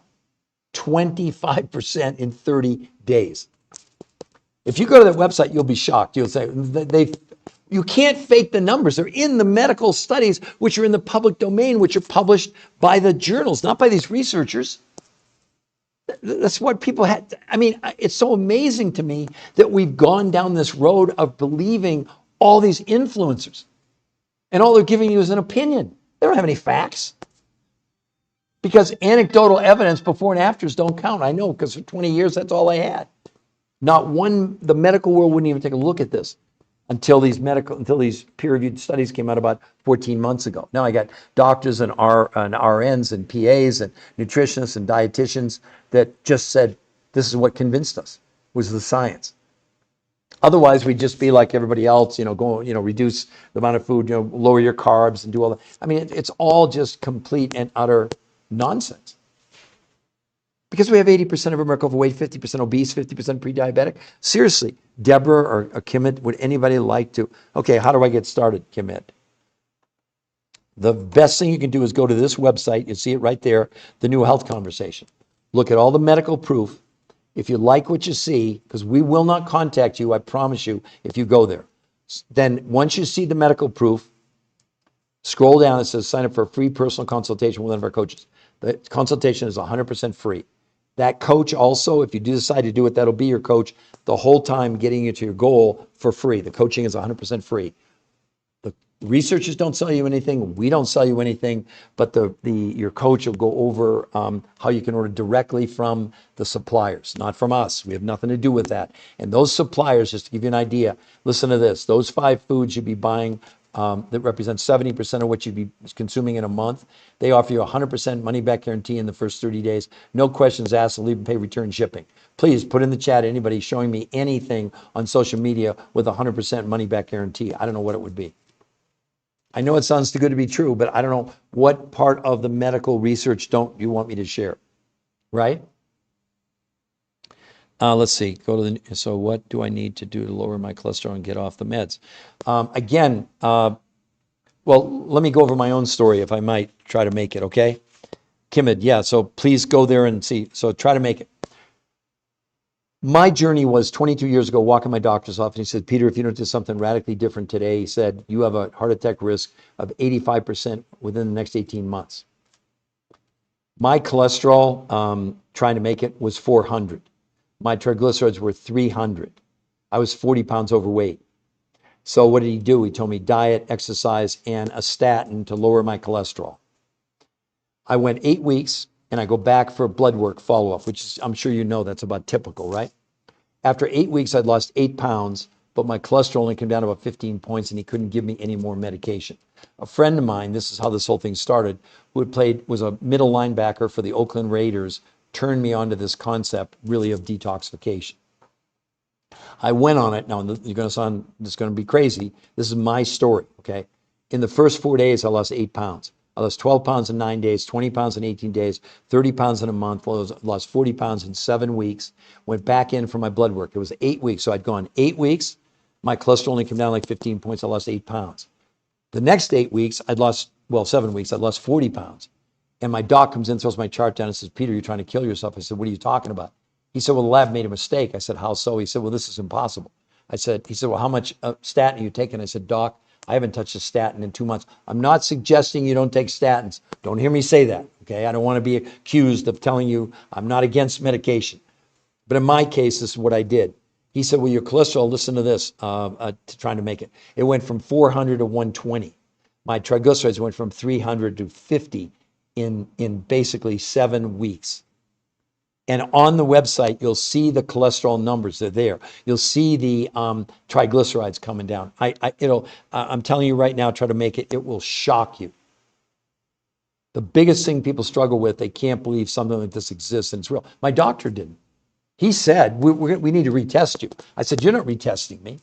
A: 25% in 30 days. If you go to that website, you'll be shocked. You'll say, you can't fake the numbers. They're in the medical studies, which are in the public domain, which are published by the journals, not by these researchers. That's what people had. I mean, it's so amazing to me that we've gone down this road of believing all these influencers. And all they're giving you is an opinion. They don't have any facts. Because anecdotal evidence before and afters don't count. I know, because for 20 years, that's all I had. Not one, the medical world wouldn't even take a look at this until these peer-reviewed studies came out about 14 months ago. Now I got doctors and RNs and PAs and nutritionists and dietitians that just said, this is what convinced us, was the science. Otherwise, we'd just be like everybody else, reduce the amount of food, lower your carbs and do all that. I mean, it's all just complete and utter nonsense. Because we have 80% of America overweight, 50% obese, 50% pre-diabetic. Seriously, Deborah or Kimit, would anybody like to? Okay, how do I get started, Kimit? The best thing you can do is go to this website. You see it right there, the New Health Conversation. Look at all the medical proof. If you like what you see, because we will not contact you, I promise you, if you go there. Then once you see the medical proof, scroll down. It says sign up for a free personal consultation with one of our coaches. The consultation is 100% free. That coach also, if you do decide to do it, that'll be your coach the whole time getting you to your goal for free. The coaching is 100% free. The researchers don't sell you anything. We don't sell you anything, but your coach will go over how you can order directly from the suppliers, not from us. We have nothing to do with that. And those suppliers, just to give you an idea, listen to this. Those 5 foods you'd be buying that represent 70% of what you'd be consuming in a month. They offer you 100% money back guarantee in the first 30 days. No questions asked, they'll even pay return shipping. Please put in the chat anybody showing me anything on social media with 100% money back guarantee. I don't know what it would be. I know it sounds too good to be true, but I don't know what part of the medical research don't you want me to share, right? Let's see, so what do I need to do to lower my cholesterol and get off the meds? Well, let me go over my own story if I might try to make it, okay? Kimid, yeah, so please go there and see. So try to make it. My journey was 22 years ago, walking my doctor's office. He said, Peter, if you don't do something radically different today, he said, you have a heart attack risk of 85% within the next 18 months. My cholesterol, trying to make it, was 400. My triglycerides were 300. I was 40 pounds overweight. So what did he do? He told me diet, exercise, and a statin to lower my cholesterol. I went 8 weeks and I go back for blood work follow-up, which is, I'm sure you know, that's about typical, right? After 8 weeks, I'd lost 8 pounds, but my cholesterol only came down to about 15 points and he couldn't give me any more medication. A friend of mine, this is how this whole thing started, who had played, was a middle linebacker for the Oakland Raiders, turned me onto this concept really of detoxification. I went on it. Now, you're going to sound, this is going to be crazy. This is my story, okay? In the first 4 days, I lost 8 pounds. I lost 12 pounds in 9 days, 20 pounds in 18 days, 30 pounds in a month, lost 40 pounds in 7 weeks, went back in for my blood work. It was 8 weeks. So I'd gone 8 weeks. My cholesterol only came down like 15 points. I lost 8 pounds. The next 8 weeks, I'd lost, well, 7 weeks, I'd lost 40 pounds. And my doc comes in, throws my chart down and says, Peter, you're trying to kill yourself. I said, what are you talking about? He said, well, the lab made a mistake. I said, how so? He said, well, this is impossible. He said, well, how much statin are you taking? I said, doc, I haven't touched a statin in 2 months. I'm not suggesting you don't take statins. Don't hear me say that, okay? I don't want to be accused of telling you I'm not against medication. But in my case, this is what I did. He said, well, your cholesterol, listen to this, trying to make it. It went from 400 to 120. My triglycerides went from 300 to 50 in basically 7 weeks. And on the website, you'll see the cholesterol numbers. They're there. You'll see the triglycerides coming down. I'm telling you right now, try to make it. It will shock you. The biggest thing people struggle with, they can't believe something like this exists and it's real. My doctor didn't. He said, we need to retest you. I said, you're not retesting me.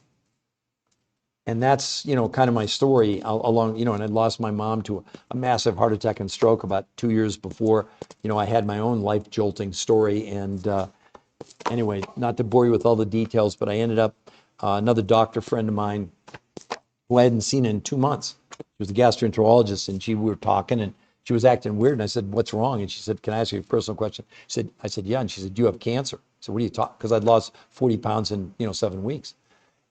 A: And that's, kind of my story along, and I lost my mom to a massive heart attack and stroke about 2 years before, I had my own life jolting story. And anyway, not to bore you with all the details, but I ended up, another doctor friend of mine who I hadn't seen in 2 months. She was a gastroenterologist and we were talking and she was acting weird. And I said, what's wrong? And she said, can I ask you a personal question? I said, yeah. And she said, do you have cancer? I said, what are you talking? Because I'd lost 40 pounds in, 7 weeks.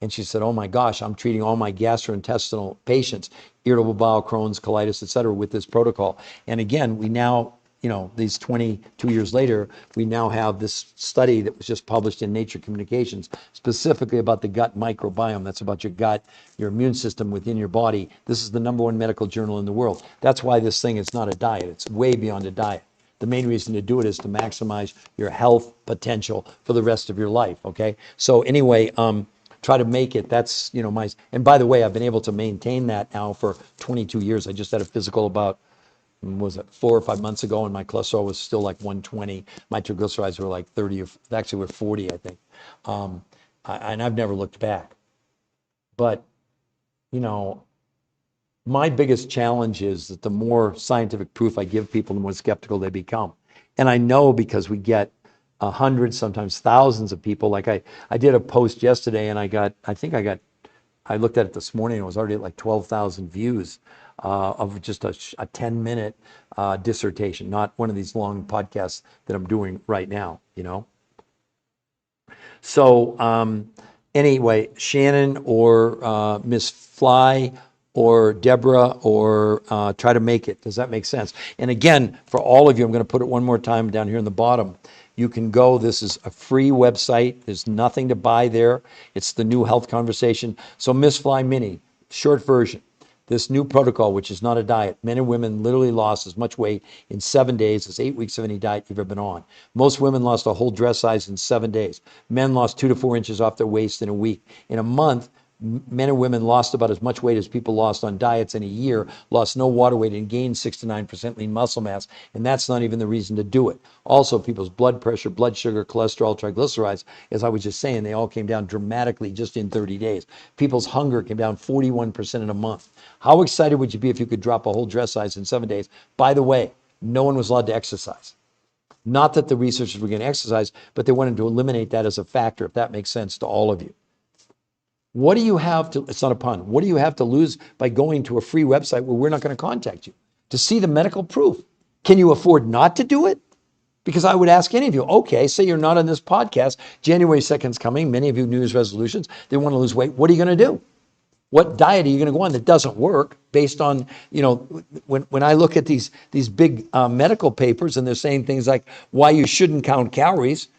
A: And she said, oh my gosh, I'm treating all my gastrointestinal patients, irritable bowel, Crohn's, colitis, et cetera, with this protocol. And again, we now, these 22 years later, we now have this study that was just published in Nature Communications, specifically about the gut microbiome. That's about your gut, your immune system within your body. This is the #1 medical journal in the world. That's why this thing is not a diet. It's way beyond a diet. The main reason to do it is to maximize your health potential for the rest of your life, okay? So anyway, try to make it. That's, and by the way, I've been able to maintain that now for 22 years. I just had a physical about, was it 4 or 5 months ago, and my cholesterol was still like 120. My triglycerides were like 30, or actually were 40, I think. And I've never looked back. But, my biggest challenge is that the more scientific proof I give people, the more skeptical they become. And I know because we get hundreds, sometimes thousands of people. Like I did a post yesterday and I looked at it this morning and it was already at like 12,000 views of just a 10-minute dissertation, not one of these long podcasts that I'm doing right now, So anyway, Shannon or Miss Fly or Deborah or try to make it. Does that make sense? And again, for all of you, I'm going to put it one more time down here in the bottom. You can go. This is a free website. There's nothing to buy there. It's the new health conversation. So Miss Fly Mini, short version. This new protocol, which is not a diet, men and women literally lost as much weight in 7 days as 8 weeks of any diet you've ever been on. Most women lost a whole dress size in 7 days. Men lost 2 to 4 inches off their waist in a week. In a month, men and women lost about as much weight as people lost on diets in a year, lost no water weight, and gained 6 to 9% lean muscle mass. And that's not even the reason to do it. Also, people's blood pressure, blood sugar, cholesterol, triglycerides, as I was just saying, they all came down dramatically just in 30 days. People's hunger came down 41% in a month. How excited would you be if you could drop a whole dress size in 7 days? By the way, no one was allowed to exercise. Not that the researchers were going to exercise, but they wanted to eliminate that as a factor, if that makes sense to all of you. What do you have to, it's not a pun, what do you have to lose by going to a free website where we're not going to contact you to see the medical proof? Can you afford not to do it? Because I would ask any of you, okay, say you're not on this podcast, January 2nd's coming, many of you New Year's resolutions, they want to lose weight. What are you going to do? What diet are you going to go on that doesn't work based on, when I look at these big medical papers and they're saying things like why you shouldn't count calories,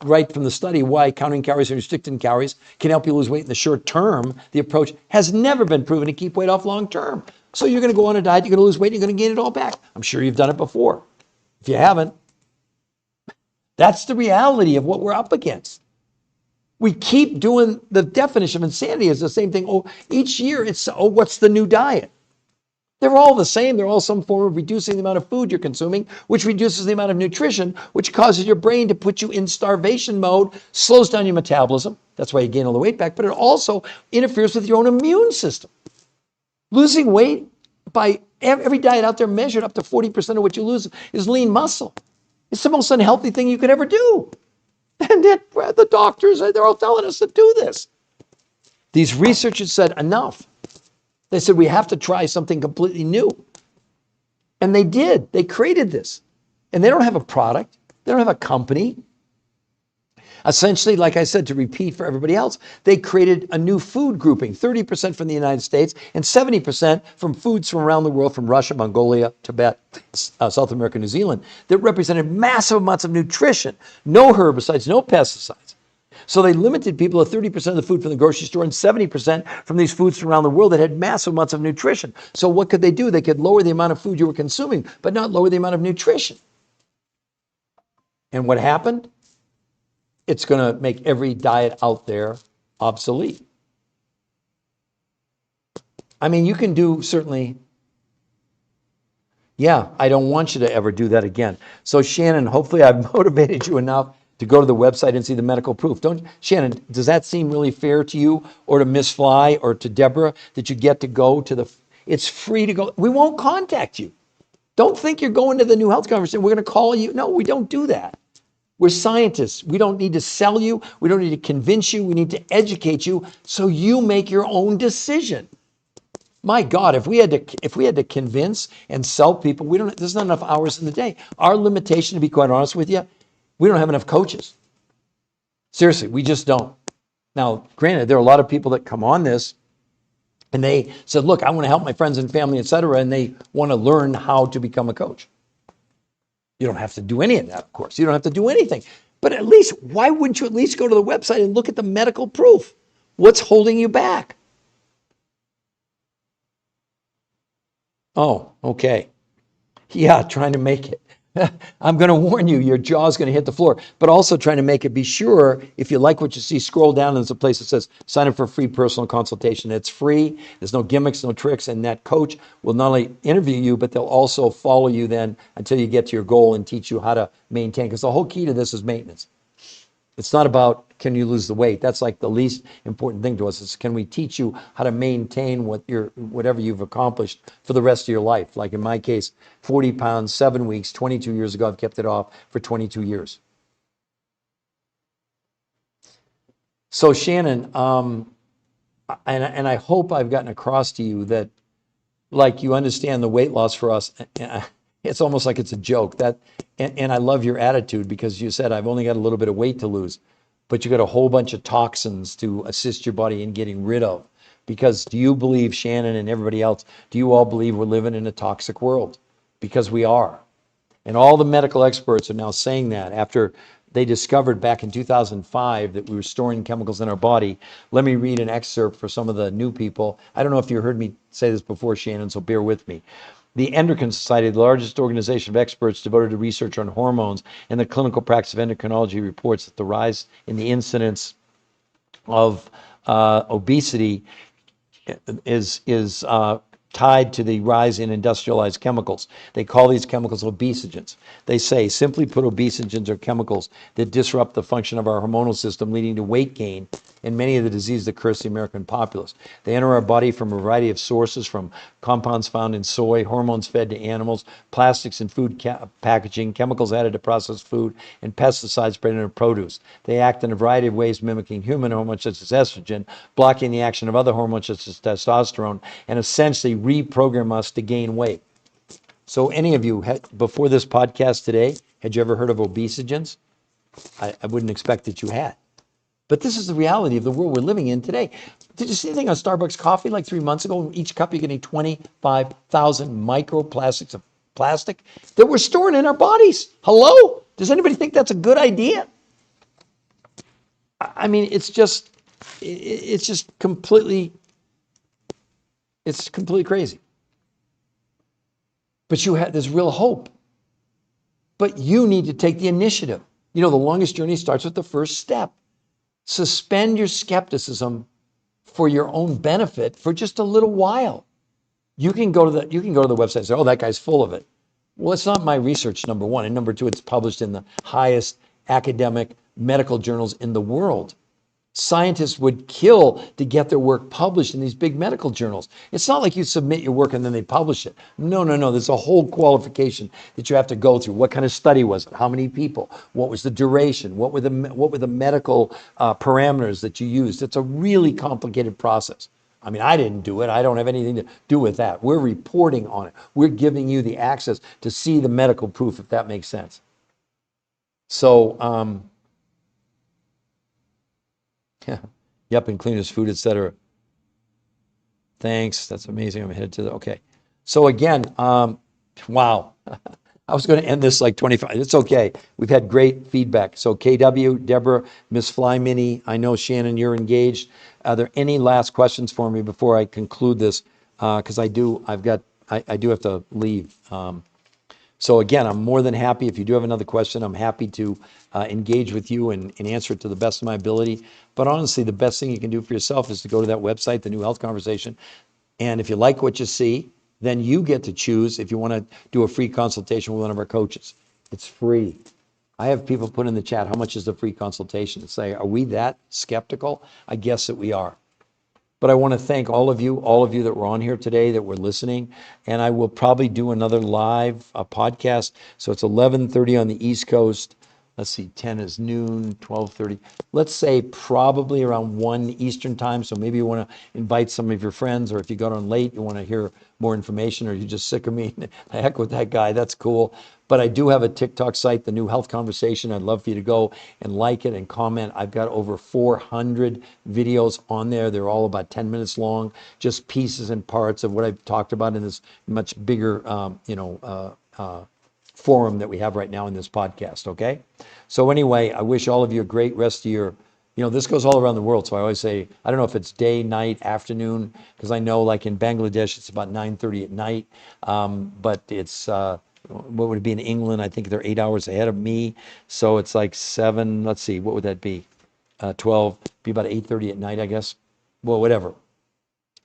A: right from the study why counting calories and restricting calories can help you lose weight in the short term. The approach has never been proven to keep weight off long term. So you're going to go on a diet, you're going to lose weight, you're going to gain it all back. I'm sure you've done it before. If you haven't, that's the reality of what we're up against. We keep doing the definition of insanity is the same thing. Oh, each year it's, what's the new diet? They're all the same. They're all some form of reducing the amount of food you're consuming, which reduces the amount of nutrition, which causes your brain to put you in starvation mode, slows down your metabolism. That's why you gain all the weight back, but it also interferes with your own immune system. Losing weight by every diet out there measured up to 40% of what you lose is lean muscle. It's the most unhealthy thing you could ever do. And yet the doctors, they're all telling us to do this. These researchers said enough. They said, we have to try something completely new. And they did. They created this. And they don't have a product. They don't have a company. Essentially, like I said, to repeat for everybody else, they created a new food grouping, 30% from the United States and 70% from foods from around the world, from Russia, Mongolia, Tibet, South America, New Zealand, that represented massive amounts of nutrition, no herbicides, no pesticides. So they limited people to 30% of the food from the grocery store and 70% from these foods from around the world that had massive amounts of nutrition. So what could they do? They could lower the amount of food you were consuming, but not lower the amount of nutrition. And what happened? It's going to make every diet out there obsolete. I mean, you can do certainly, yeah, I don't want you to ever do that again. So Shannon, hopefully I've motivated you enough to go to the website and see the medical proof. Shannon, does that seem really fair to you or to Miss Fly or to Deborah that you get to go to it's free to go. We won't contact you. Don't think you're going to the New Health Conversation. We're going to call you. No, we don't do that. We're scientists. We don't need to sell you. We don't need to convince you. We need to educate you so you make your own decision. My God, if we had to convince and sell people, there's not enough hours in the day. Our limitation, to be quite honest with you, we don't have enough coaches. Seriously, we just don't. Now, granted, there are a lot of people that come on this and they said, look, I want to help my friends and family, et cetera, and they want to learn how to become a coach. You don't have to do any of that, of course. You don't have to do anything. But at least, why wouldn't you at least go to the website and look at the medical proof? What's holding you back? Oh, okay. Yeah, trying to make it. I'm going to warn you, your jaw's going to hit the floor, but also trying to make it. Be sure, if you like what you see, scroll down and there's a place that says sign up for a free personal consultation. It's free. There's no gimmicks, no tricks, and that coach will not only interview you, but they'll also follow you then until you get to your goal and teach you how to maintain, because the whole key to this is maintenance. It's not about can you lose the weight. That's like the least important thing to us. Is can we teach you how to maintain whatever you've accomplished for the rest of your life. Like in my case, 40 pounds, 7 weeks, 22 years ago, I've kept it off for 22 years. So Shannon, and I hope I've gotten across to you that, like, you understand the weight loss for us. It's almost like it's a joke. And I love your attitude, because you said I've only got a little bit of weight to lose, but you got a whole bunch of toxins to assist your body in getting rid of. Because do you believe, Shannon and everybody else, do you all believe we're living in a toxic world? Because we are. And all the medical experts are now saying that after they discovered back in 2005 that we were storing chemicals in our body. Let me read an excerpt for some of the new people. I don't know if you heard me say this before, Shannon, so bear with me. The Endocrine Society, the largest organization of experts devoted to research on hormones and the clinical practice of endocrinology, reports that the rise in the incidence of obesity is tied to the rise in industrialized chemicals. They call these chemicals obesogens. They say, simply put, obesogens are chemicals that disrupt the function of our hormonal system, leading to weight gain and many of the diseases that curse the American populace. They enter our body from a variety of sources, from compounds found in soy, hormones fed to animals, plastics in food packaging, chemicals added to processed food, and pesticides spread into produce. They act in a variety of ways, mimicking human hormones such as estrogen, blocking the action of other hormones such as testosterone, and essentially reprogram us to gain weight. So any of you, before this podcast today, had you ever heard of obesogens? I wouldn't expect that you had. But this is the reality of the world we're living in today. Did you see anything on Starbucks coffee like 3 months ago? In each cup, you're getting 25,000 microplastics of plastic that we're storing in our bodies. Hello? Does anybody think that's a good idea? I mean, it's just completely, it's completely crazy. But there's real hope. But you need to take the initiative. You know, the longest journey starts with the first step. Suspend your skepticism for your own benefit for just a little while. You can go to the website and say, "Oh, that guy's full of it." Well, it's not my research, number one, and number two, it's published in the highest academic medical journals in the world. Scientists would kill to get their work published in these big medical journals. It's not like you submit your work and then they publish it. No, no, no. There's a whole qualification that you have to go through. What kind of study was it? How many people? What was the duration? What were the medical parameters that you used? It's a really complicated process. I mean, I didn't do it. I don't have anything to do with that. We're reporting on it. We're giving you the access to see the medical proof, if that makes sense. So, yep, and clean his food, etc. Thanks. That's amazing. I'm headed to the, okay. So again, wow. I was going to end this like 25. It's okay. We've had great feedback. So KW, Deborah, Miss Fly Mini, I know Shannon, you're engaged. Are there any last questions for me before I conclude this? Because I do have to leave. So again, I'm more than happy. If you do have another question, I'm happy to engage with you and answer it to the best of my ability. But honestly, the best thing you can do for yourself is to go to that website, The New Health Conversation. And if you like what you see, then you get to choose if you want to do a free consultation with one of our coaches. It's free. I have people put in the chat, how much is the free consultation? And say, are we that skeptical? I guess that we are. But I want to thank all of you that were on here today, that were listening. And I will probably do another live podcast. So it's 11:30 on the East Coast. Let's see, 10 is noon, 12:30. Let's say probably around 1 Eastern time. So maybe you want to invite some of your friends, or if you got on late, you want to hear more information, or you're just sick of me. Heck with that guy, that's cool. But I do have a TikTok site, The New Health Conversation. I'd love for you to go and like it and comment. I've got over 400 videos on there. They're all about 10 minutes long, just pieces and parts of what I've talked about in this much bigger, forum that we have right now in this podcast, okay? So anyway, I wish all of you a great rest of your, this goes all around the world. So I always say, I don't know if it's day, night, afternoon, because I know like in Bangladesh, it's about 9:30 at night. But it's, what would it be in England? I think they're 8 hours ahead of me. So it's like 7, let's see, what would that be? 12, be about 8:30 at night, I guess. Well, whatever.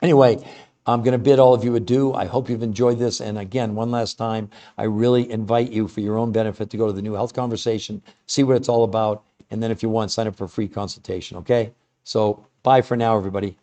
A: Anyway, I'm going to bid all of you adieu. I hope you've enjoyed this. And again, one last time, I really invite you for your own benefit to go to the New Health Conversation, see what it's all about. And then if you want, sign up for a free consultation, okay? So bye for now, everybody.